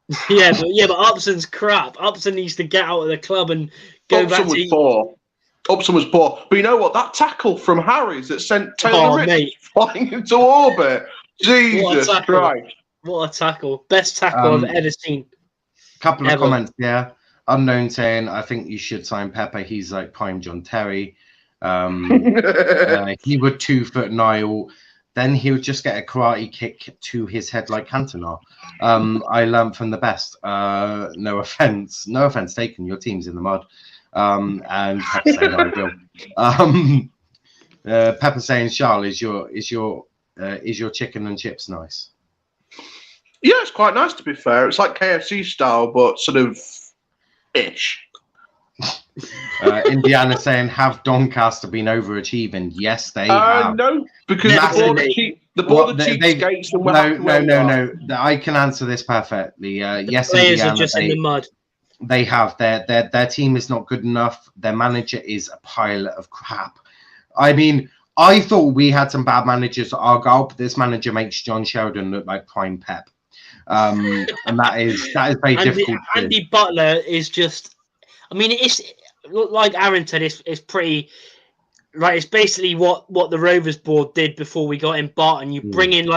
but Upson's crap. Upson needs to get out of the club and go back to... Upson was poor. But you know what? That tackle from Harris that sent Taylor Rich flying into orbit. Jesus Christ. What a tackle. Best tackle I've ever seen. Couple of comments there. Unknown saying, I think you should sign Pepper. He's like prime John Terry. He would 2 foot Niall. Then he would just get a karate kick to his head like Cantona. I learned from the best. No offense taken. Your team's in the mud. And Pepper saying I will. Pepper saying, Charles, is your chicken and chips nice? Yeah, it's quite nice, to be fair. It's like KFC style, but sort of ish. Indiana saying, have Doncaster been overachieving? Yes, they have. No, because the ball cheapskates and no. I can answer this perfectly. Yes, players Indiana, are just in the mud. They have their team is not good enough. Their manager is a pile of crap. I mean, I thought we had some bad managers at Argyle, but this manager makes John Sheldon look like prime Pep. And that is very difficult. Andy Butler is just, I mean, it's like Aaron said, it's pretty, right? It's basically what the Rovers board did before we got in Barton. You bring in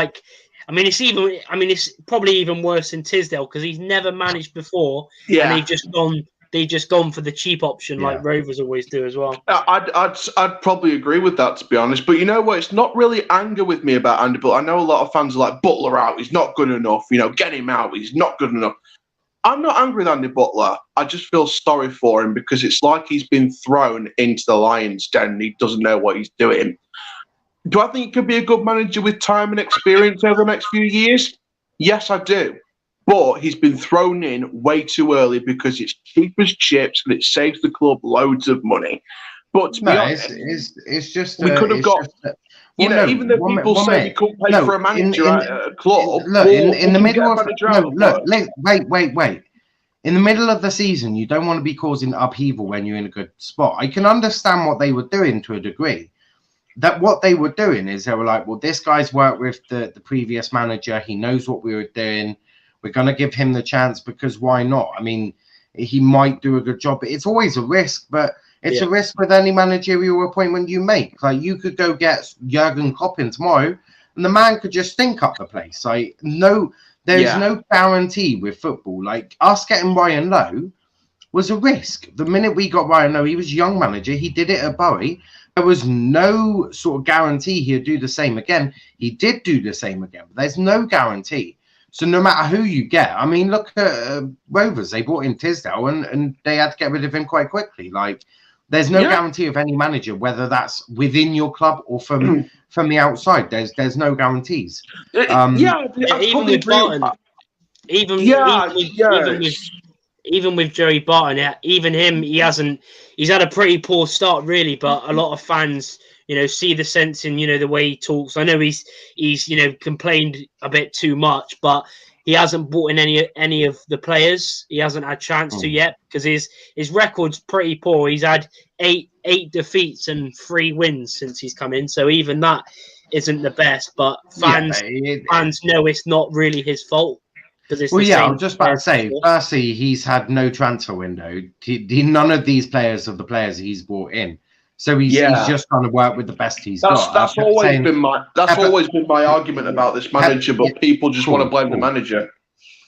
it's probably even worse in Tisdale because he's never managed before. Yeah. And they've just gone for the cheap option like Rovers always do as well. I'd probably agree with that, to be honest. But you know what? It's not really anger with me about Andy Butler. I know a lot of fans are like, Butler out. He's not good enough. Get him out. He's not good enough. I'm not angry with Andy Butler. I just feel sorry for him because it's like he's been thrown into the lion's den and he doesn't know what he's doing. Do I think he could be a good manager with time and experience over the next few years? Yes, I do. But he's been thrown in way too early because it's cheap as chips and it saves the club loads of money. But to be honest, it's just we could have got. Even though people say we couldn't pay for a manager at a club. Look, in the middle of wait. In the middle of the season, you don't want to be causing upheaval when you're in a good spot. I can understand what they were doing to a degree. That what they were doing is they were like, well, this guy's worked with the previous manager. He knows what we were doing. We're going to give him the chance because why not? I mean, he might do a good job. It's always a risk, but it's a risk with any managerial appointment you make. Like you could go get Jurgen Klopp in tomorrow and the man could just stink up the place. Like, there's no guarantee with football. Like, us getting Ryan Lowe was a risk. The minute we got Ryan Lowe, he was young manager. He did it at Bury. There was no sort of guarantee he'd do the same again. He did do the same again, but there's no guarantee. So no matter who you get, I mean, look at Rovers. They brought in Tisdale, and they had to get rid of him quite quickly. Like, there's no guarantee of any manager, whether that's within your club or from the outside. There's no guarantees. Even with Barton, even with Joey Barton, even him, he's had a pretty poor start, really. But a lot of fans, see the sense in, the way he talks. I know he's complained a bit too much, but he hasn't brought in any of the players. He hasn't had a chance to yet, because his record's pretty poor. He's had eight defeats and 3 wins since he's come in. So even that isn't the best. But fans know it's not really his fault. I was just about to say, firstly, he's had no transfer window. None of these players are the players he's brought in. So he's just trying to work with the best he's got. That's always been my argument about this manager, but people just want to blame the manager.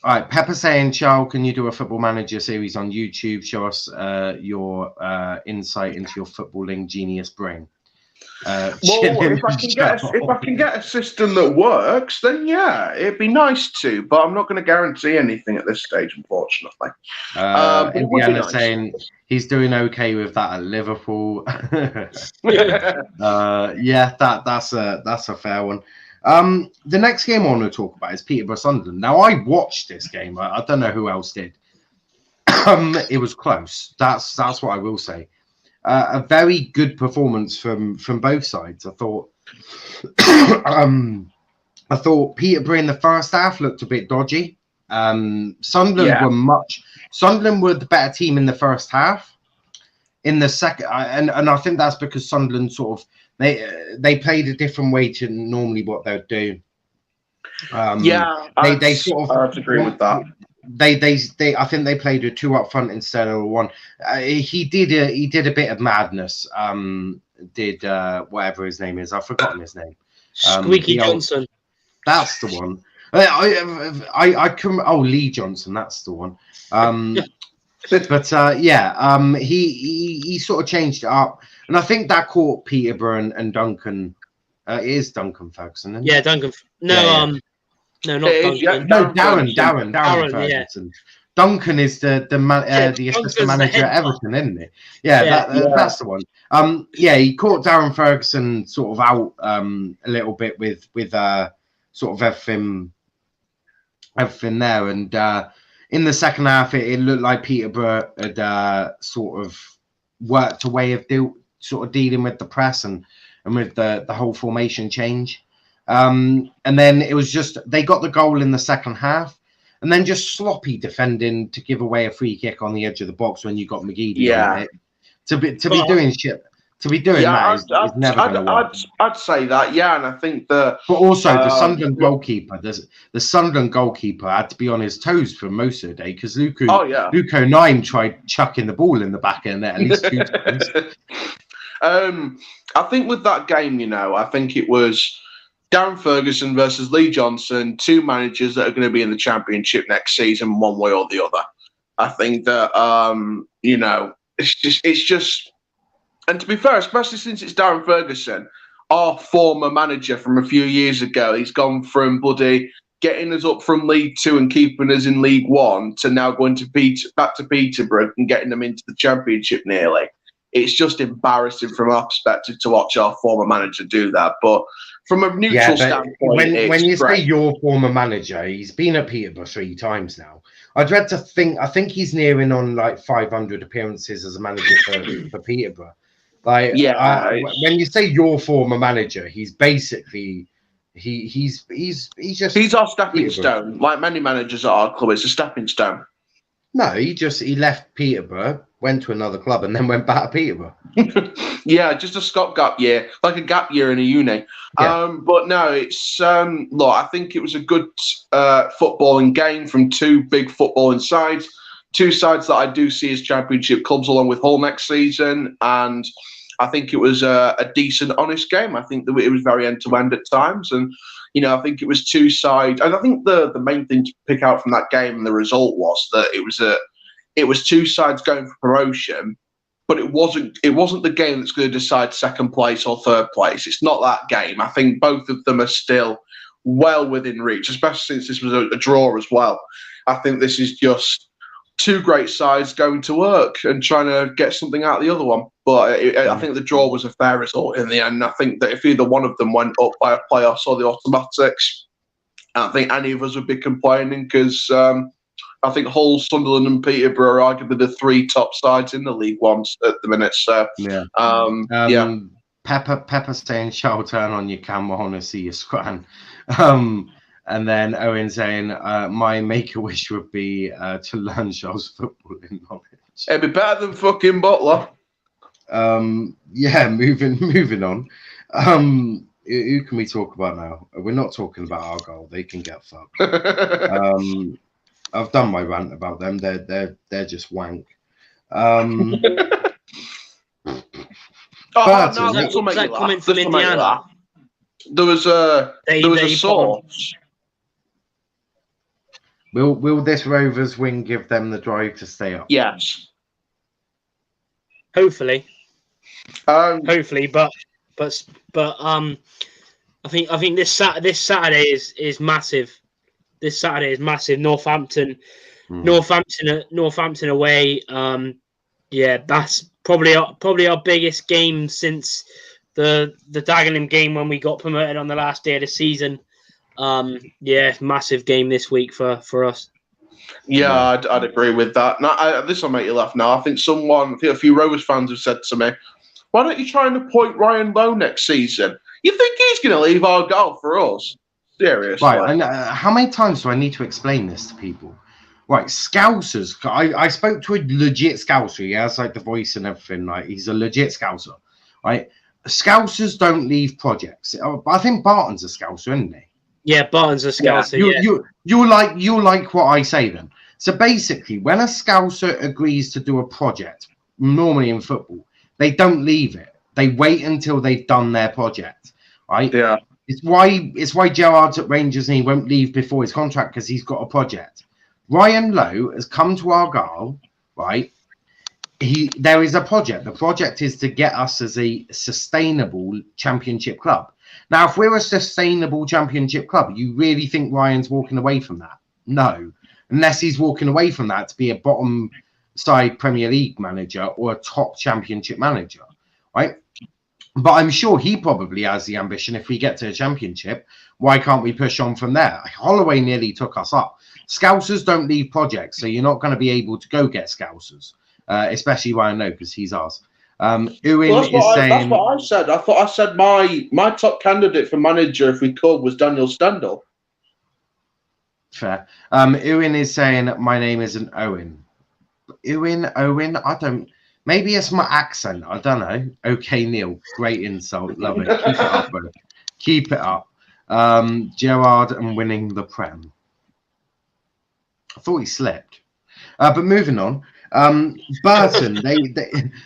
All right, Pepper saying, Charles, can you do a Football Manager series on YouTube? Show us your insight into your footballing genius brain. If I can get a system that works, then it'd be nice to. But I'm not going to guarantee anything at this stage, unfortunately. Indiana saying he's doing okay with that at Liverpool. That's a fair one. The next game I want to talk about is Peterborough Sunderland. Now, I watched this game. I don't know who else did. It was close. That's what I will say. A very good performance from both sides. I thought Peterborough in the first half looked a bit dodgy. Sunderland were the better team in the first half. In the second, and I think that's because Sunderland sort of they played a different way to normally what they'd do. I'd agree with that. I think they played with 2 up front instead of 1. He did a bit of madness. Whatever his name is, I've forgotten his name. Squeaky Johnson. That's the one. Lee Johnson. That's the one. He sort of changed it up, and I think that caught Peterborough and Duncan. It is Duncan Ferguson. Isn't it? Yeah, Duncan. No, not Duncan. Darren Ferguson. Yeah. Duncan is the assistant manager at Everton, isn't he? That's the one. He caught Darren Ferguson sort of out a little bit with sort of everything there, and in the second half it looked like Peterborough had sort of worked a way of dealing with the press and with the whole formation change. And then it was just they got the goal in the second half, and then just sloppy defending to give away a free kick on the edge of the box when you got McGeady on it. To be doing that is never going to work. I'd say that, and I think that. But also the Sunderland goalkeeper, the Sunderland goalkeeper had to be on his toes for most of the day, because Luke O'Nien tried chucking the ball in the back end at least 2 times. I think with that game, I think it was Darren Ferguson versus Lee Johnson, 2 managers that are going to be in the Championship next season, one way or the other. I think that it's just, and to be fair, especially since it's Darren Ferguson, our former manager from a few years ago, he's gone from getting us up from League 2 and keeping us in League 1 to now going back to Peterborough and getting them into the Championship nearly. It's just embarrassing from our perspective to watch our former manager do that. But from a neutral standpoint, when you say your former manager, he's been at Peterborough 3 times now. I think he's nearing on like 500 appearances as a manager for Peterborough. When you say your former manager, he's basically he's our stepping stone. Like many managers at our club, it's a stepping stone. No, he left Peterborough, went to another club, and then went back to Peterborough. Just a stopgap year, like a gap year in a uni. Yeah. But no, it's look, I think it was a good footballing game from 2 big footballing sides, 2 sides that I do see as Championship clubs, along with Hull next season. And I think it was a decent, honest game. I think that it was very end-to-end at times. And, I think it was two sides. And I think the main thing to pick out from that game and the result was that it was two sides going for promotion, but it wasn't the game that's going to decide second place or third place. It's not that game. I think both of them are still well within reach, especially since this was a draw as well. I think this is just two great sides going to work and trying to get something out of the other one. But I think the draw was a fair result in the end. I think that if either one of them went up by a playoffs or the automatics, I don't think any of us would be complaining, because I think Hull, Sunderland and Peterborough are arguably the three top sides in the League Ones at the minute. So, yeah. Pepper saying, "Shall turn on your camera, want to see your scran." And then Owen saying, "My make-a-wish would be to learn Charles footballing knowledge." It'd be better than fucking Butler. Yeah, moving on. Who can we talk about now? We're not talking about Argyle. They can get fucked. I've done my rant about them. They're just wank. This will make you laugh. There was a source. Will this Rovers win give them the drive to stay up? Yes. Hopefully. Hopefully, but I think this Saturday is massive. This Saturday is massive. Northampton away. Yeah, that's probably our biggest game since the Dagenham game when we got promoted on the last day of the season. Yeah, massive game this week for us. Yeah, I'd agree with that. Now, this will make you laugh. Now, I think a few Rovers fans have said to me, "Why don't you try and appoint Ryan Lowe next season? You think he's going to leave Argyle for us?" Seriously. Right, and how many times do I need to explain this to people? Right, Scousers. I spoke to a legit Scouser. He has like the voice and everything. Like, he's a legit Scouser. Right, Scousers don't leave projects. I think Barton's a Scouser, isn't he? Yeah, Barton's a Scouser. Yeah. You like what I say then. So basically, when a Scouser agrees to do a project, normally in football, they don't leave it. They wait until they've done their project. Right? Yeah. It's why Gerrard's at Rangers and he won't leave before his contract, because he's got a project. Ryan Lowe has come to Argyle, right? There is a project. The project is to get us as a sustainable championship club. Now, if we're a sustainable championship club, you really think Ryan's walking away from that? No, unless he's walking away from that to be a bottom side Premier League manager or a top championship manager, right? But I'm sure he probably has the ambition. If we get to a championship, why can't we push on from there? Holloway nearly took us up. Scousers don't leave projects, so you're not going to be able to go get Scousers, especially Ryan Lowe, because he's ours. Lewin is saying... That's what I said. I thought I said my top candidate for manager, if we could, was Daniel Stendhal. Fair. Lewin is saying, "My name isn't Owen." Owen, I don't... Maybe it's my accent. I don't know. Okay, Neil. Great insult. Love it. Keep it up, bro. Keep it up. Gerrard and winning the Prem. I thought he slept. But moving on. Burton,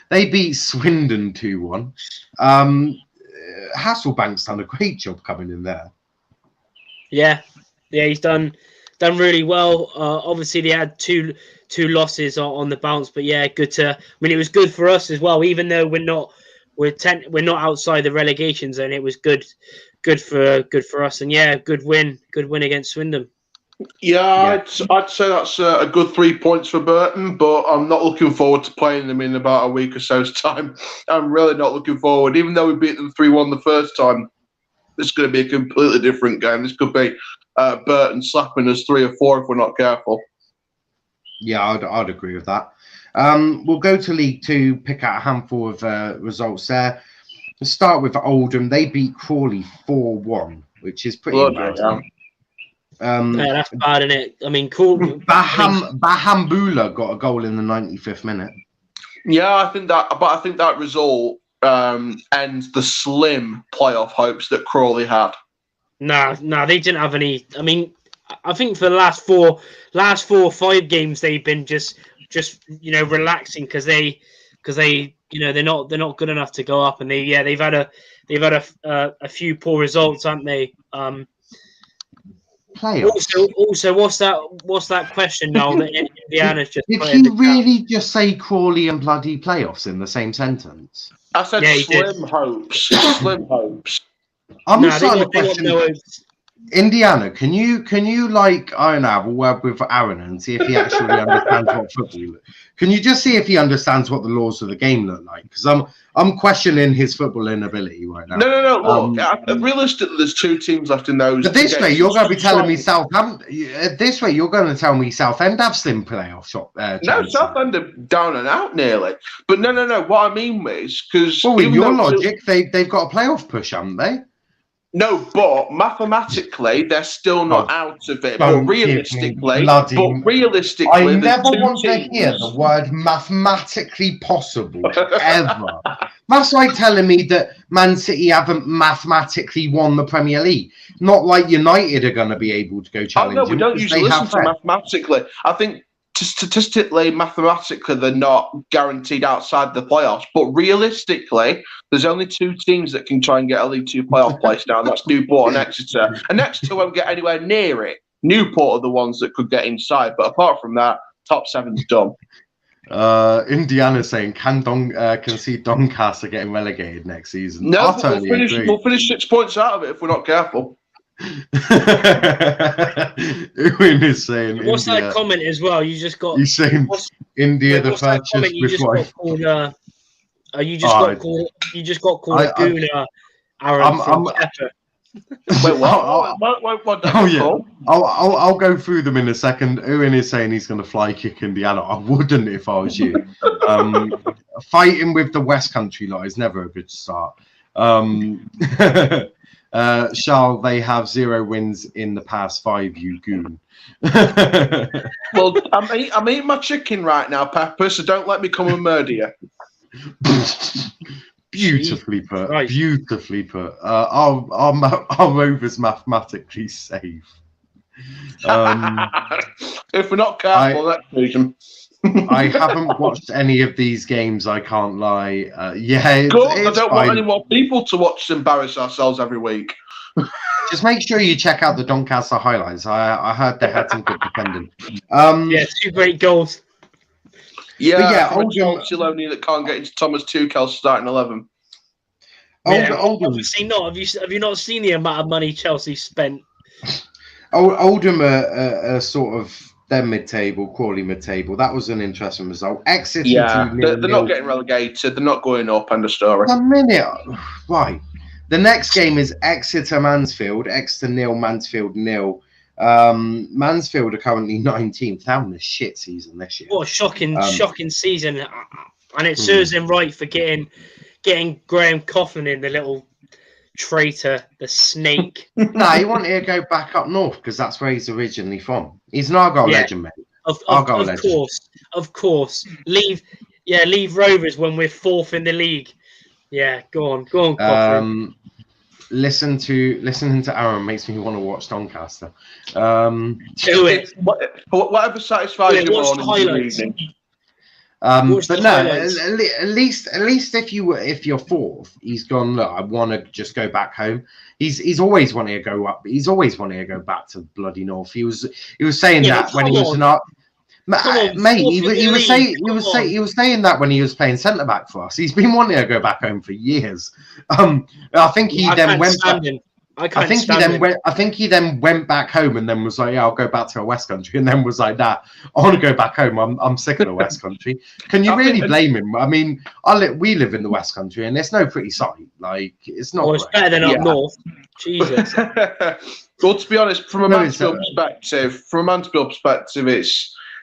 they beat Swindon 2-1. Hasselbank's done a great job coming in there. Yeah, he's done really well. Obviously, they had two losses on the bounce, but yeah, good to. I mean, it was good for us as well, even though we're not outside the relegation zone. It was good for us, and yeah, good win against Swindon. Yeah, I'd say that's a good 3 points for Burton, but I'm not looking forward to playing them in about a week or so's time. I'm really not looking forward. Even though we beat them 3-1 the first time, this is going to be a completely different game. This could be Burton slapping us 3 or 4 if we're not careful. Yeah, I'd agree with that. We'll go to League Two, pick out a handful of results there. Let's start with Oldham. They beat Crawley 4-1, which is pretty embarrassing. Yeah, that's bad, isn't it? I mean, cool. Bahambula got a goal in the 95th minute. Yeah, I think that result ends the slim playoff hopes that Crawley had. No, they didn't have any. I mean, I think for the last four or 5 games they've been just relaxing because they they're not good enough to go up, and they've had a few poor results, haven't they? Playoffs. Also, what's that question now that Indiana's just Did put in the he chat? really just say Crawley and bloody playoffs in the same sentence? I said Yeah, he slim did. hopes. Slim hopes. I'm No, they starting to got question. no hopes. Indiana, can you like, I don't know, have a word with Aaron and see if he actually understands what football? Can you just see if he understands what the laws of the game look like? Because I'm questioning his footballing ability right now. No. Look, realistically, there's 2 teams left in those. But this way, you're going to be telling me Southampton. This way, you're going to tell me Southend have slim playoff shot. No, Southend are down and out nearly. But no. What I mean is because in your logic, they've got a playoff push, haven't they? No, but mathematically, they're still not out of it. Don't But realistically, I never want to hear the word mathematically possible ever. That's like telling me that Man City haven't mathematically won the Premier League. Not like United are going to be able to go challenge. No, we don't usually listen to mathematically. I think statistically, mathematically, they're not guaranteed outside the playoffs. But realistically, there's only 2 teams that can try and get a League 2 playoff place now. That's Newport and Exeter. And Exeter won't get anywhere near it. Newport are the ones that could get inside. But apart from that, top 7's done. Indiana saying, can see Doncaster getting relegated next season? No, we'll finish 6 points out of it if we're not careful. Lewin is saying, what's India, that comment as well? You just got. He's saying India the purchase with wife. You just got called a gooner, Aaron from Pepper. Wait, what? Oh yeah, I'll go through them in a second. Lewin is saying he's going to fly kick Indiana. I wouldn't if I was you. Fighting with the West Country lot is never a good start. Charles, they have 0 wins in the past 5, you goon. Well, I'm eating my chicken right now, Pepper, so don't let me come and murder you. Beautifully put. Right. Beautifully put. Our Rovers mathematically safe. If we're not careful, that's reason. I haven't watched any of these games, I can't lie. Good. I don't want any more people to watch us embarrass ourselves every week. Just make sure you check out the Doncaster highlights. I heard they had some good defending. 2 great goals. Yeah, Chelsea only that can't get into Thomas Tuchel's starting 11. Obviously not. Have you not seen the amount of money Chelsea spent? Oldham are sort of they're mid-table, Crawley mid-table. That was an interesting result. Exeter, they're not getting relegated. They're not going up. End of story. A minute, right? The next game is Exeter Mansfield. Exeter 0, Mansfield 0. Mansfield are currently 19th. Having a shit season this year. What a shocking season, and it serves him right for getting Graham Coughlin in, the little traitor, the snake. No, he wanted to go back up north because that's where he's originally from. He's an Argyle legend, mate. Of course. Leave Rovers when we're 4th in the league. Yeah, go on, Coughlin. Listening to Aaron makes me want to watch Doncaster. Do it. Whatever satisfies you more in the evening. But no, at least if you're 4th, he's gone. Look, I want to just go back home. He's always wanting to go up. He's always wanting to go back to bloody north. He was saying that when he was in our. Mate, he was saying that when he was playing centre back for us. He's been wanting to go back home for years. I think he then went back. I think he then went back home and then was like, "Yeah, I'll go back to a West Country," and then was like, "Nah, I want to go back home. I'm sick of the West Country." Can you really blame him? I mean, we live in the West Country, and it's no pretty sight. Like, it's not. Well, it's better than up north. Jesus. Well, to be honest, from a Mansfield perspective,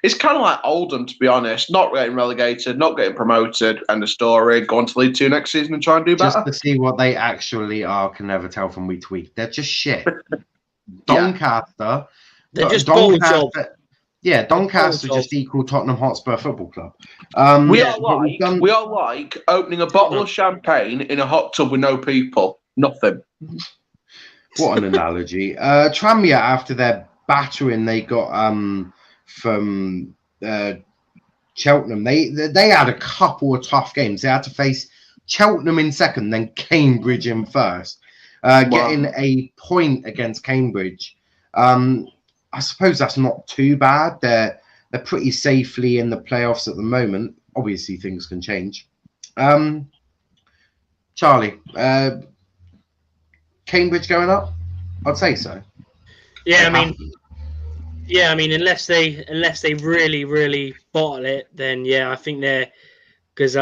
it's kind of like Oldham, to be honest. Not getting relegated, not getting promoted, end of story. Go on to League 2 next season and try and do better. Just to see what they actually are, can never tell from week to week. They're just shit. Doncaster. They're just ball job. Yeah, Doncaster just equal Tottenham Hotspur Football Club. We are like opening a bottle of champagne in a hot tub with no people. Nothing. What an analogy. Tranmere, after their battering they got from Cheltenham. They had a couple of tough games. They had to face Cheltenham in second, then Cambridge in first. Getting a point against Cambridge. I suppose that's not too bad. They're pretty safely in the playoffs at the moment. Obviously, things can change. Charlie, Cambridge going up? I'd say so. Yeah, I mean, unless they really, really bottle it, then yeah, I think they're because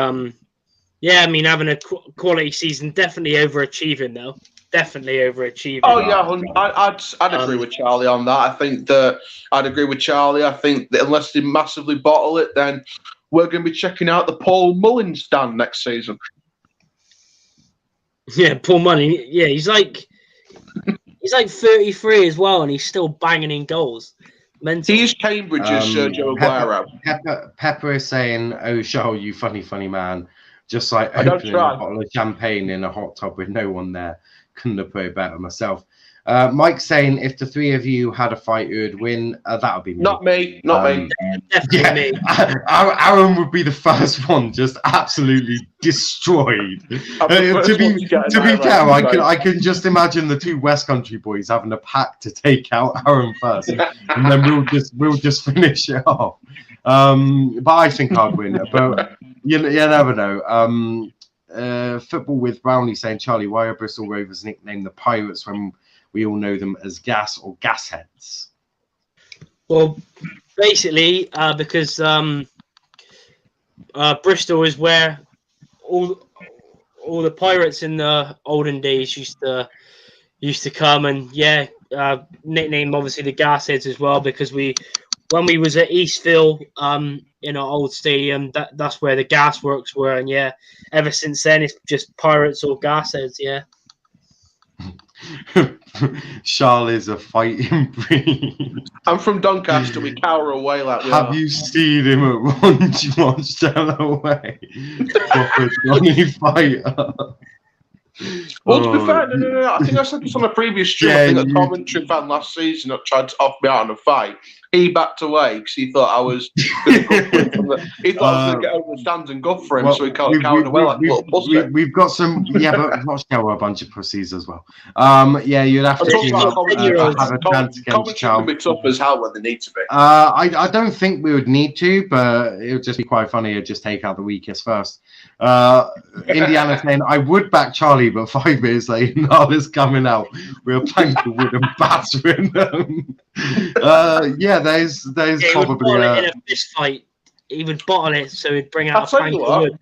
yeah, I mean, having a quality season, definitely overachieving though. Definitely overachieving. Oh yeah, I'd agree with Charlie on that. I'd agree with Charlie. I think that unless they massively bottle it, then we're going to be checking out the Paul Mullin stand next season. Yeah, Paul Mullin. Yeah, he's like 33 as well, and he's still banging in goals. Mental. He's Cambridge's Sergio Aguero. Pepper is saying, "Oh, Charles, you funny man." Just like opening a bottle of champagne in a hot tub with no one there. Couldn't have put it better myself. Mike's saying, if the three of you had a fight, who would win? That would be me. Not me. Definitely me. Aaron would be the first one, just absolutely destroyed. To be fair, I can just imagine the two West Country boys having a pact to take out Aaron first, and then we'll just finish it off. But I think I'd win. But you never know. Football with Brownlee saying, Charlie, why are Bristol Rovers nicknamed the Pirates when we all know them as Gas or Gasheads? Well, basically, because Bristol is where all the pirates in the olden days used to come, and yeah, nicknamed obviously the Gasheads as well, because when we was at Eastville in our old stadium, that's where the gasworks were, and yeah, ever since then it's just Pirates or Gasheads. Yeah. Charles is a fighting breed. I'm from Doncaster. We cower away like we Have are. you seen him at Ronch away? Proper Johnny fighter. Well, to be fair, no. I think I said this on a previous stream. I think a commentary fan last season that tried to off me out on a fight. He backed away because he thought I was going to he thought I was going to get over the stands and go for him, so he cowered away like a little pussy. We've got some, but not show a bunch of pussies as well. Yeah, you'd have to have a chance against Charles. Be tough as hell when they need to be. I don't think we would need to, but it would just be quite funny to just take out the weakest first. Indiana saying, I would back Charlie, but 5 minutes later, Nala's coming out with a plank of wood and battering them. Yeah, there's probably in a fist fight. He would bottle it, so he'd bring out a plank of wood.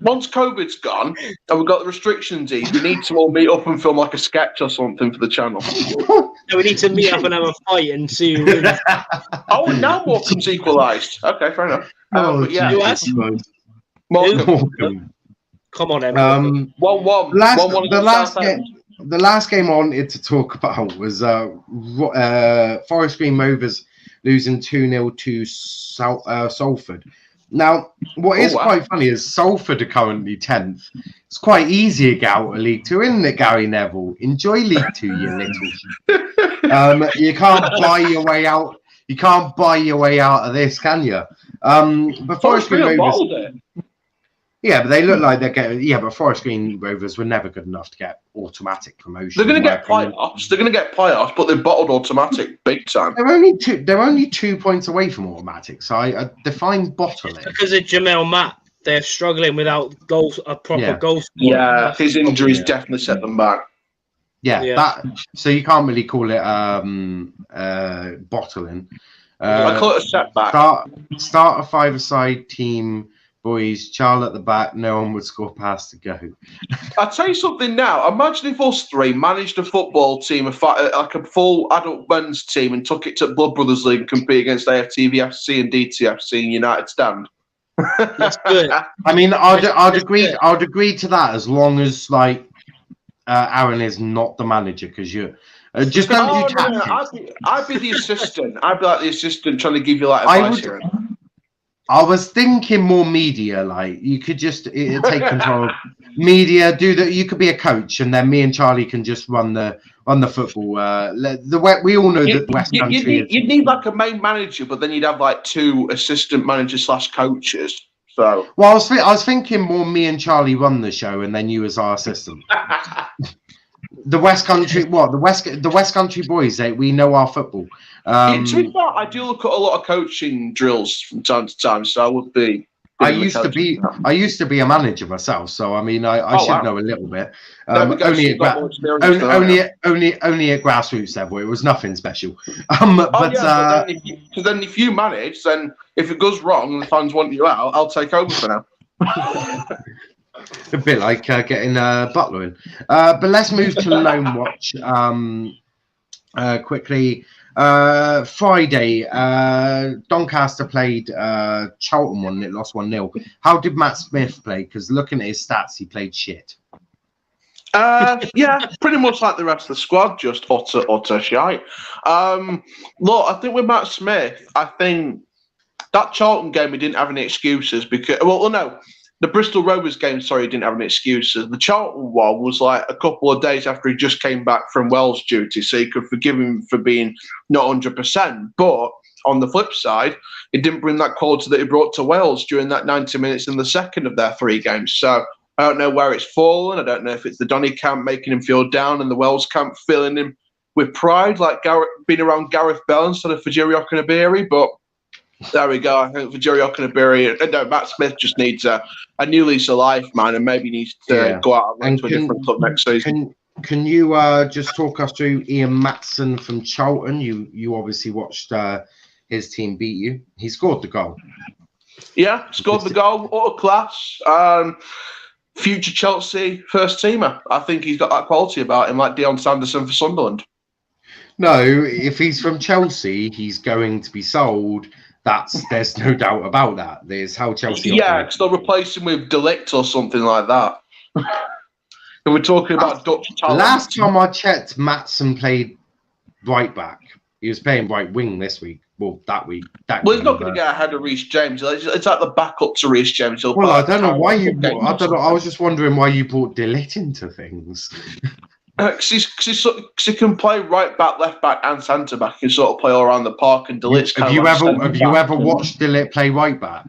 Once COVID's gone and we've got the restrictions eased, we need to all meet up and film like a sketch or something for the channel. No, we need to meet up and have a fight and see who wins. Oh, and now Morecambe's equalised. Okay, fair enough. But yeah, Morecambe. Come on, then. 1-1. The last game I wanted to talk about was Forest Green Rovers losing 2-0 to Salford. Now, what is quite funny is Salford are currently 10th. It's quite easy to get out of League 2, isn't it, Gary Neville? Enjoy League 2, you little. You can't buy your way out. You can't buy your way out of this, can you? But Forest Green Rovers. Yeah, but they look like they're getting. Yeah, but Forest Green Rovers were never good enough to get automatic promotion. They're going to get playoffs. They're going to get playoffs, but they've bottled automatic big time. They're only 2 points away from automatic. So I define bottling. Because of Jamel Matt, they're struggling without goals, a proper goal scorer. Yeah, his injuries definitely set them back. Yeah, so you can't really call it bottling. I call it a setback. Start a 5-a-side team. Boys, Charles at the back, no one would score past to go. I'll tell you something now. Imagine if us three managed a football team, like a full adult men's team, and took it to Blood Brothers League and compete against AFTVFC and DTFC in United Stand. That's good. I mean, I'd agree to that as long as Aaron is not the manager, because you just don't do tactics. I'd be the assistant. I'd be like the assistant trying to give you advice here. I was thinking more media, you could just take control. media, do that. You could be a coach, and then me and Charlie can just run the football. We all know that the West Country you'd need like a main manager, but then you'd have like 2 assistant managers / coaches. So, well, I was thinking more me and Charlie run the show, and then you as our assistant. The West Country, the West Country boys, we know our football. To be fair, I do look at a lot of coaching drills from time to time, so I would be. I used to be a manager myself, so I mean, I should know a little bit. Only at grassroots level, it was nothing special. But then if you manage, then if it goes wrong and the fans want you out, I'll take over for now. A bit like getting Butler in. But let's move to Loan Watch quickly. Friday, Doncaster played Charlton 1-0, lost 1-0. How did Matt Smith play? Because looking at his stats, he played shit. Yeah, pretty much like the rest of the squad, just utter shite. Look, I think with Matt Smith, I think that Charlton game, he didn't have any excuses because, the Bristol Rovers game, he didn't have any excuses. The Charlton one was like a couple of days after he just came back from Wales duty, so you could forgive him for being not 100%. But on the flip side, he didn't bring that quality that he brought to Wales during that 90 minutes in the second of their 3 games. So I don't know where it's fallen. I don't know if it's the Donny camp making him feel down and the Wales camp filling him with pride, like being around Gareth Bell instead of Fajiri Okunabiri, but there we go. I think for Jerry Okunabiri, Matt Smith just needs a new lease of life, man, and maybe needs to go out and to a different club next season. Can you just talk us through Ian Matson from Charlton? You obviously watched his team beat you. He scored the goal. Yeah, scored the goal. Utter class. Future Chelsea first teamer. I think he's got that quality about him, like Dion Sanderson for Sunderland. No, if he's from Chelsea, he's going to be sold. There's no doubt about that. There's how Chelsea. Yeah, because they'll replace him with Delict or something like that. And we're talking about Dutch talent. Last time I checked, Matson played right back. He was playing right wing this week. Well, that week. He's not going to get ahead of Reece James. It's like the backup to Reece James. Well, I don't know why you. I don't know. I was just wondering why you brought Delict into things. Because he can play right back, left back, and centre back. He can sort of play all around the park. And Delit's have you ever watched Delict play right back?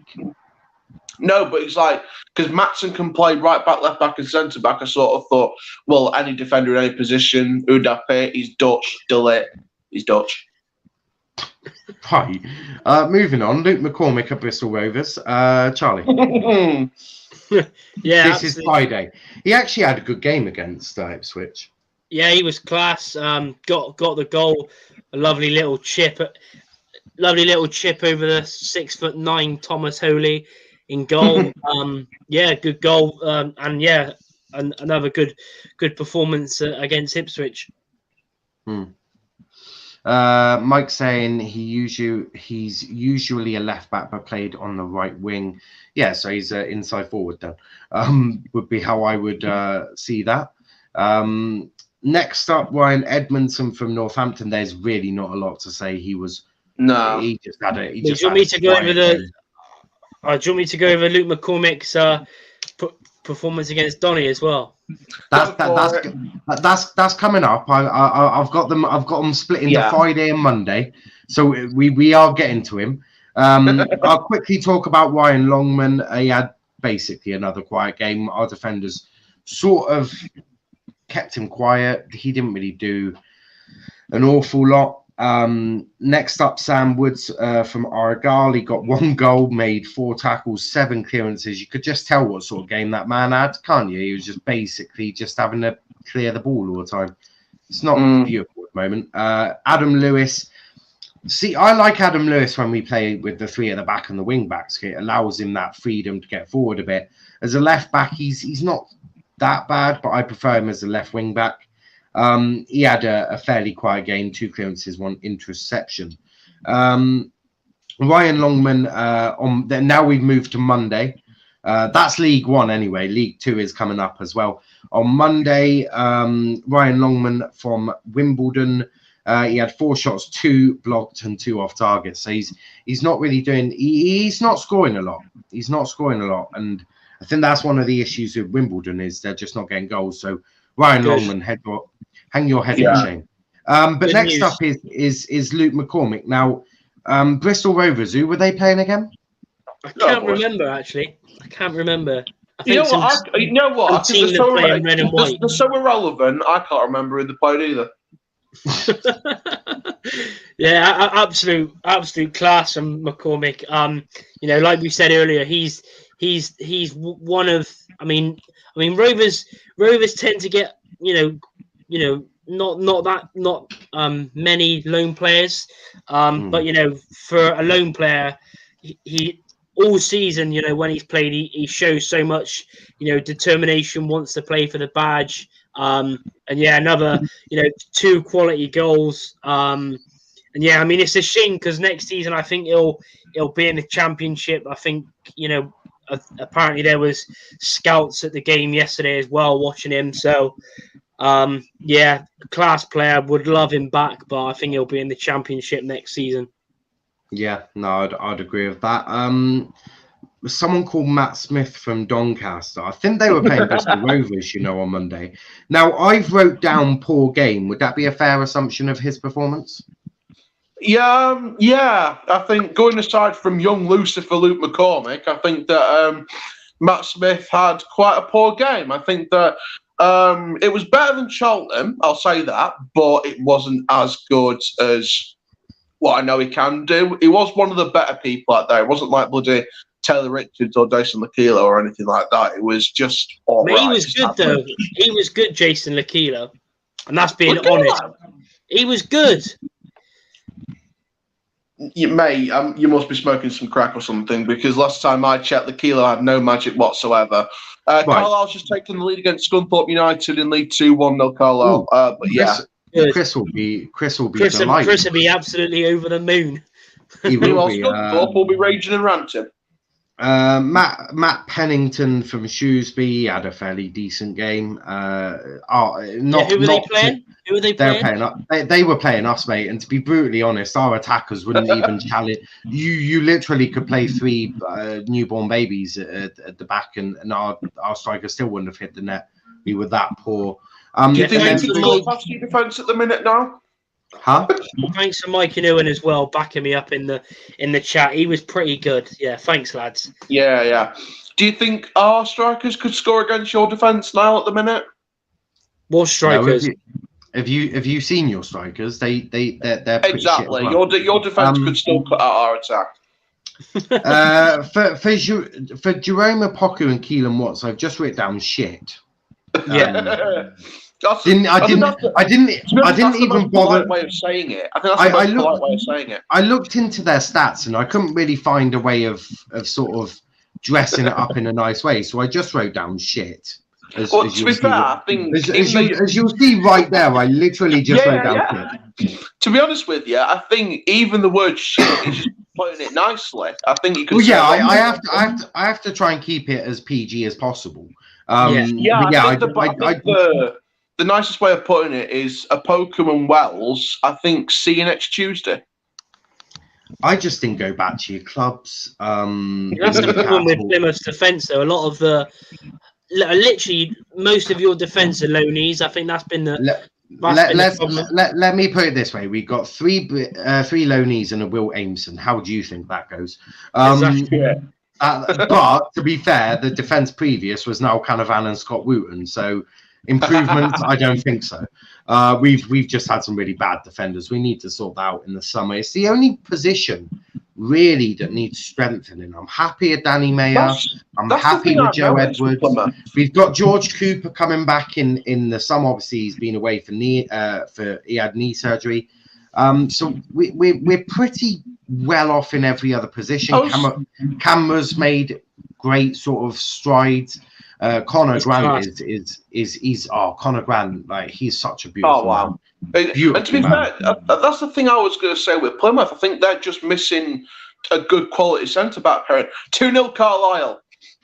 No, but it's like because Matson can play right back, left back, and centre back. I sort of thought, well, any defender in any position, Udape, he's Dutch. Delict, he's Dutch. Right. Moving on, Luke McCormick at Bristol Rovers. Charlie. Yeah, this is Friday. He actually had a good game against Ipswich. Yeah, he was class. Got the goal. A lovely little chip over the 6'9" Thomas Holy in goal. Good goal. And another good performance against Ipswich. Mike saying he's usually a left back but played on the right wing. Yeah, so he's an inside forward then. Would be how I would see that. Next up, Ryan Edmondson from Northampton. There's really not a lot to say. He was he just had a. Do you want me to go over Luke McCormick's performance against Donny as well? That's coming up. I've got them split into Friday and Monday, so we are getting to him. I'll quickly talk about Ryan Longman. He had basically another quiet game. Our defenders sort of kept him quiet. He didn't really do an awful lot. Next up, Sam Woods from Argyle. He got 1 goal, made 4 tackles, 7 clearances. You could just tell what sort of game that man had, can't you? He was just basically just having to clear the ball all the time. It's not beautiful at the moment. Adam Lewis. See, I like Adam Lewis when we play with the 3 at the back and the wing backs. It allows him that freedom to get forward a bit. As a left back, he's not that bad, but I prefer him as a left wing back. He had a fairly quiet game, 2 clearances, 1 interception. Ryan Longman, now we've moved to Monday. That's League 1 anyway. League 2 is coming up as well. On Monday, Ryan Longman from Wimbledon, he had 4 shots, 2 blocked and 2 off target. So he's not really doing, he's not scoring a lot. And I think that's one of the issues with Wimbledon is they're just not getting goals. So Ryan Longman, hang your head in shame. But Good next news. up is Luke McCormick. Now, Bristol Rovers, who were they playing again? I can't remember, actually. I can't remember. I think You know what? I think they're so irrelevant. I can't remember who they played either. Yeah, absolute class from McCormick. You know, like we said earlier, he's one of. I mean, Rovers tend to get not many loan players. But you know, for a loan player, he all season, you know, when he's played, he shows so much, you know, determination, wants to play for the badge. And yeah, another, you know, 2 quality goals. And yeah, I mean, it's a shame because next season I think he'll be in the championship. I think, you know, apparently there was scouts at the game yesterday as well watching him. So yeah, class player, would love him back, but I think he'll be in the championship next season. Yeah, no, I'd agree with that. Someone called Matt Smith from Doncaster. I think they were playing Bristol Rovers, you know, on Monday. Now, I've wrote down poor game. Would that be a fair assumption of his performance? Yeah. I think going aside from young Lucifer Luke McCormick, I think that Matt Smith had quite a poor game. I think that it was better than Cheltenham, I'll say that, but it wasn't as good as what I know he can do. He was one of the better people out there. It wasn't like bloody Taylor Richards or Jason Lakila or anything like that. It was just all right. He was good, though. He was good, Jason Lakila. And that's being honest. He was good. You must be smoking some crack or something, because last time I checked, Lakila had no magic whatsoever. Right. Carlisle's just taken the lead against Scunthorpe United in League 2, 1-0 Carlisle. But yeah. Chris will be delighted. Chris will be absolutely over the moon. He will be. Scunthorpe will be raging and ranting. Matt Pennington from Shrewsbury had a fairly decent game. Who were they playing? They were playing us, mate. And to be brutally honest, our attackers wouldn't even challenge. You literally could play 3 newborn babies at the back, and our striker still wouldn't have hit the net. We were that poor. Do you think they could go past your defence at the minute now? Huh? Thanks to Mike and Owen as well, backing me up in the chat. He was pretty good. Yeah, thanks, lads. Yeah. Do you think our strikers could score against your defence now at the minute? What strikers? No, have you seen your strikers? They're pretty exactly. Shit as well. Your defence could still cut out our attack. For Jerome Opoku and Keelan Watts, I've just written down shit. Yeah. I didn't even bother. Way of saying it. I think that's the most polite way of saying it. I looked into their stats and I couldn't really find a way of sort of dressing it up in a nice way. So I just wrote down shit. To be fair, I think as you'll see right there, I literally just wrote down shit. To be honest with you, I think even the word shit is just putting it nicely. I think you could. Well, yeah, I have to try and keep it as PG as possible. The nicest way of putting it is Opoku and Wells, I think, see you next Tuesday. I just didn't go back to your clubs. That's the problem with Plymouth's defence, though. A lot of literally most of your defence are loanees. I think that's been the. Let me put it this way: we got three loanees and a Will Ameson. How do you think that goes? Exactly. But to be fair, the defence previous was now Canavan and Scott Wooten, so. Improvements? I don't think so. We've just had some really bad defenders. We need to sort that out in the summer. It's the only position really that needs strengthening. I'm happy at Danny Mayer. I'm happy with Joe Edwards. We've got George Cooper coming back in the summer. Obviously, he's been away he had knee surgery. So we're pretty well off in every other position. Camera's made great sort of strides. Connor Grant Connor Grant, like he's such a beautiful man. Beautiful and to be fair, that's the thing I was going to say with Plymouth. I think they're just missing a good quality centre back pairing. 2-0 Carlisle.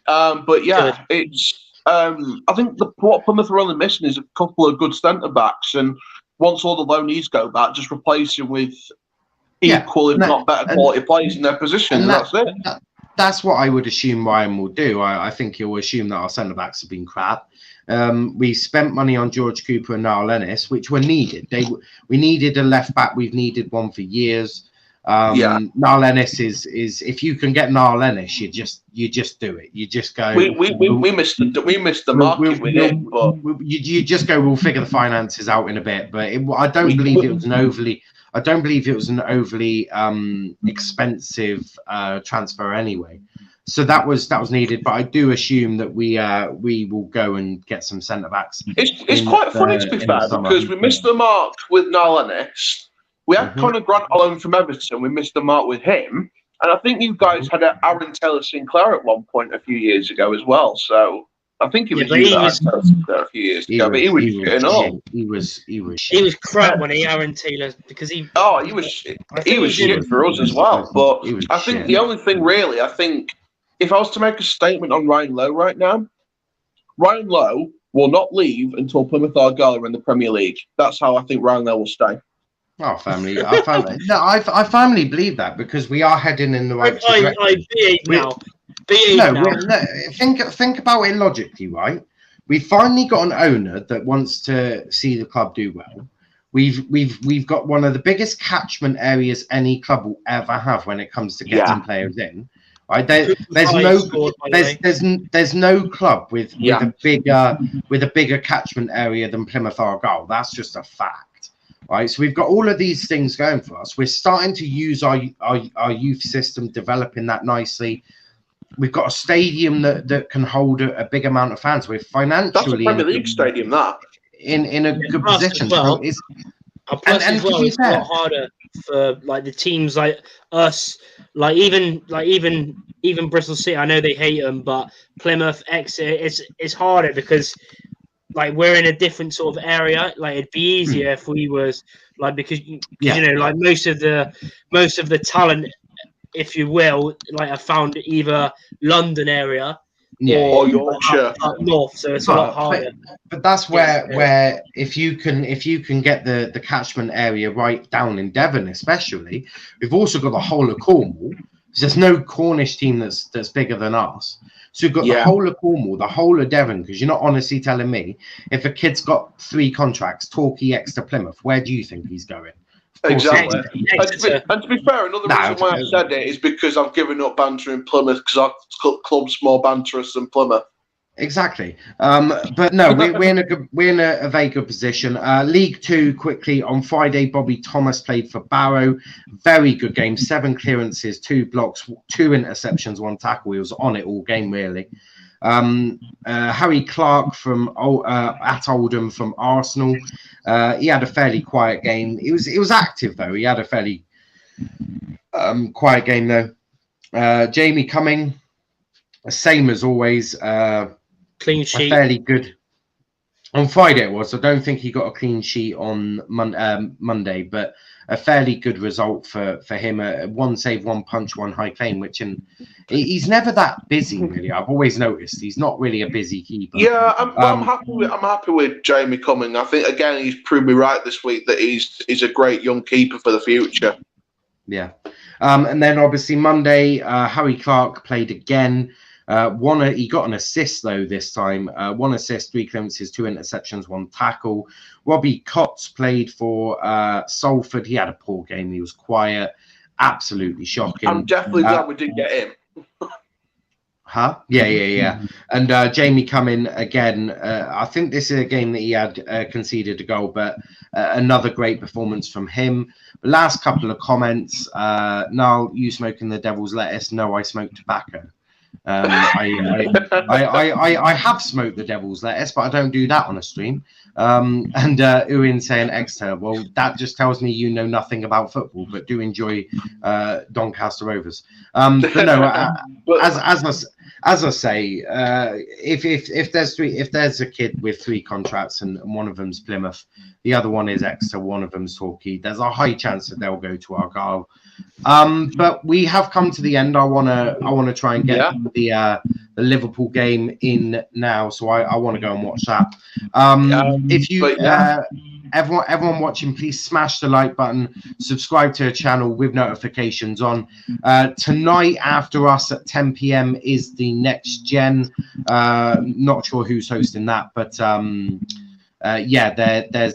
But yeah, it's I think what Plymouth are only missing is a couple of good centre backs, and once all the loanees go back, just replace them with equal, if not better quality players in their position. And that's it. that's what I would assume Ryan will do. I think he'll assume that our centre backs have been crap. We spent money on George Cooper and Niall Ennis, which were needed. We needed a left back. We've needed one for years. Niall Ennis is if you can get Niall Ennis, you just do it. You just go. We missed the market with it, but you just go. We'll figure the finances out in a bit. But I don't believe it was an overly expensive transfer anyway. So that was needed, but I do assume that we will go and get some centre backs. It's quite funny to be fair, because we missed the mark with Niall Ennis. We had Conor Grant alone from Everton. We missed the mark with him, and I think you guys had Aaron Taylor Sinclair at one point a few years ago as well. So I think he was Taylor Sinclair a few years ago, but he was shitting up. He was crap when Aaron Taylor because he was shit for us as well. But I think the only thing really, if I was to make a statement on Ryan Lowe right now, Ryan Lowe will not leave until Plymouth Argyle are in the Premier League. That's how I think Ryan Lowe will stay. I firmly believe that, because we are heading in the right direction. Think about it logically, right? We finally got an owner that wants to see the club do well. We've got one of the biggest catchment areas any club will ever have when it comes to getting players in. Right? There's no club with a bigger catchment area than Plymouth Argyle. That's just a fact. Right, so we've got all of these things going for us. We're starting to use our youth system, developing that nicely. We've got a stadium that can hold a big amount of fans. We're financially that's a Premier League stadium. That in a good position. Well, it's a lot harder for like the teams like us, like even Bristol City. I know they hate them, but Plymouth, Exeter, it's harder because. Like we're in a different sort of area. Like it'd be easier if we was like because you know like most of the talent, if you will, like are found either London area or Yorkshire up north. So it's a lot harder. But that's where if you can get the catchment area right down in Devon, especially, we've also got the whole of Cornwall. There's no Cornish team that's bigger than us. So you've got the whole of Cornwall, the whole of Devon, because you're not honestly telling me if a kid's got 3 contracts, Torquay, Exeter, Plymouth, where do you think he's going? Exactly. And to be fair, another reason why I said it is because I've given up banter in Plymouth because our club's more banterous than Plymouth. Exactly. But no, we're in a very good position. League 2 quickly on Friday. Bobby Thomas played for Barrow. Very good game. 7 clearances, 2 blocks, 2 interceptions, 1 tackle. He was on it all game really. Harry Clark from at Oldham from Arsenal. He had a fairly quiet game. It was active though. He had a fairly quiet game though. Jamie Cumming, same as always. Clean sheet. Fairly good. On Friday it was. I don't think he got a clean sheet on Monday, but a fairly good result for him. 1 save, 1 punch, 1 high claim, he's never that busy really. I've always noticed he's not really a busy keeper. Yeah, I'm happy with Jamie Cumming. I think again he's proved me right this week that he's a great young keeper for the future. Yeah. And then obviously Monday, Harry Clark played again. He got an assist though this time. 1 assist, 3 clearances, 2 interceptions, 1 tackle. Robbie Cotts played for Salford. He had a poor game. He was quiet. Absolutely shocking. I'm definitely glad we didn't get him. Huh? Yeah. And Jamie Cumming again. I think this is a game that he had conceded a goal, but another great performance from him. Last couple of comments. Niall, you smoking the devil's lettuce? No, I smoke tobacco. I have smoked the devil's lettuce, but I don't do that on a stream. And Uwin saying Exeter. Well, that just tells me you know nothing about football, but do enjoy Doncaster Rovers. But no, as I say, if there's a kid with 3 contracts and one of them's Plymouth, the other one is Exeter, one of them's Torquay, there's a high chance that they'll go to Argyle. But we have come to the end. I wanna try and get the Liverpool game in now, so I want to go and watch that. everyone watching, please smash the like button, subscribe to the channel with notifications on. Tonight after us at 10 p.m. is the Next Gen. Not sure who's hosting that, but there's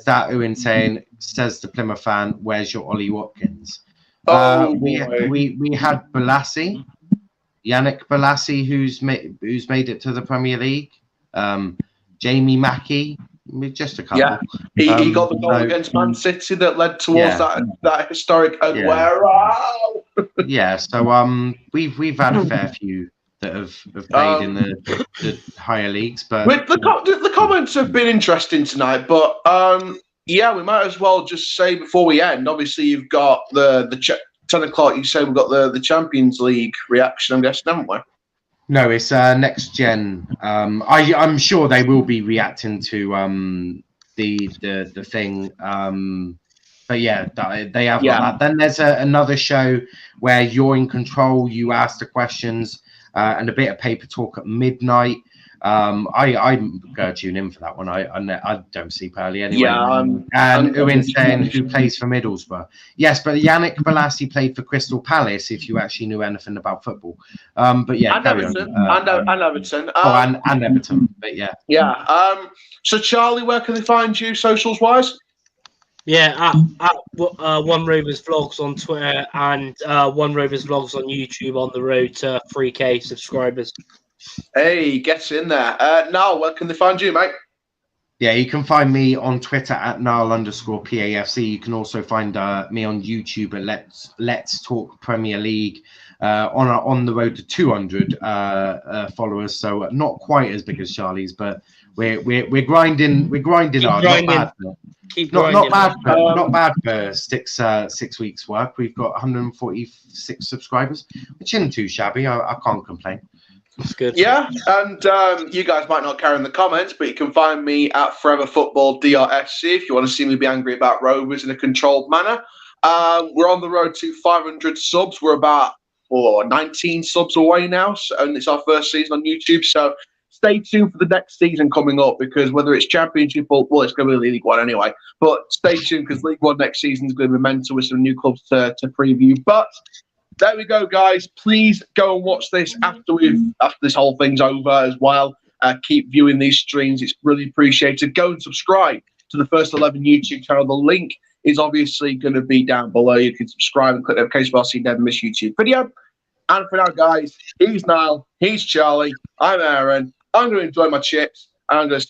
that. Owen says the Plymouth fan, where's your Ollie Watkins? We had Balassi, Yannick Balassi, who's made it to the Premier League. Jamie Mackey, just a couple. Yeah, he got the goal against Man City that led towards that historic Aguero. Yeah, so we've had a fair few that have played in the higher leagues, but the comments have been interesting tonight. But we might as well just say before we end. Obviously, you've got the 10 o'clock. You say we've got the Champions League reaction. I'm guessing, haven't we? No, it's Next Gen. I'm sure they will be reacting to the thing. But yeah, they have got that. Then there's another show where you're in control. You ask the questions and a bit of paper talk at midnight. I'm going to tune in for that one. I don't sleep early anyway. And Owen saying who plays for Middlesbrough. Yes, but Yannick Balassi played for Crystal Palace. If you actually knew anything about football, but yeah, and Everton, and Everton, and Everton. But yeah, So Charlie, where can they find you socials wise? Yeah, at One Rovers Vlogs on Twitter and One Rovers Vlogs on YouTube on the road to 3K subscribers. Hey, get in there. Niall, where can they find you, mate? Yeah, you can find me on Twitter at Niall_PAFC. You can also find me on YouTube at Let's Talk Premier League. On the road to 200 followers, so not quite as big as Charlie's, but we're grinding. We're grinding hard. Not bad for 6 weeks work. We've got 146 subscribers, which isn't too shabby. I can't complain. That's good. Yeah, and you guys might not care in the comments, but you can find me at Forever Football DRSC if you want to see me be angry about Rovers in a controlled manner. We're on the road to 500 subs. We're about 19 subs away now, and it's our first season on YouTube. So stay tuned for the next season coming up, because whether it's Championship or, well, it's going to be League One anyway. But stay tuned, because League One next season is going to be mental with some new clubs to preview. But there we go, guys. Please go and watch this after this whole thing's over as well. Keep viewing these streams. It's really appreciated. Go and subscribe to the First 11 YouTube channel. The link is obviously going to be down below. You can subscribe and click the notification bell so you never miss YouTube video. And for now, guys, he's Niall, he's Charlie, I'm Aaron. I'm going to enjoy my chips, and I'm going to see you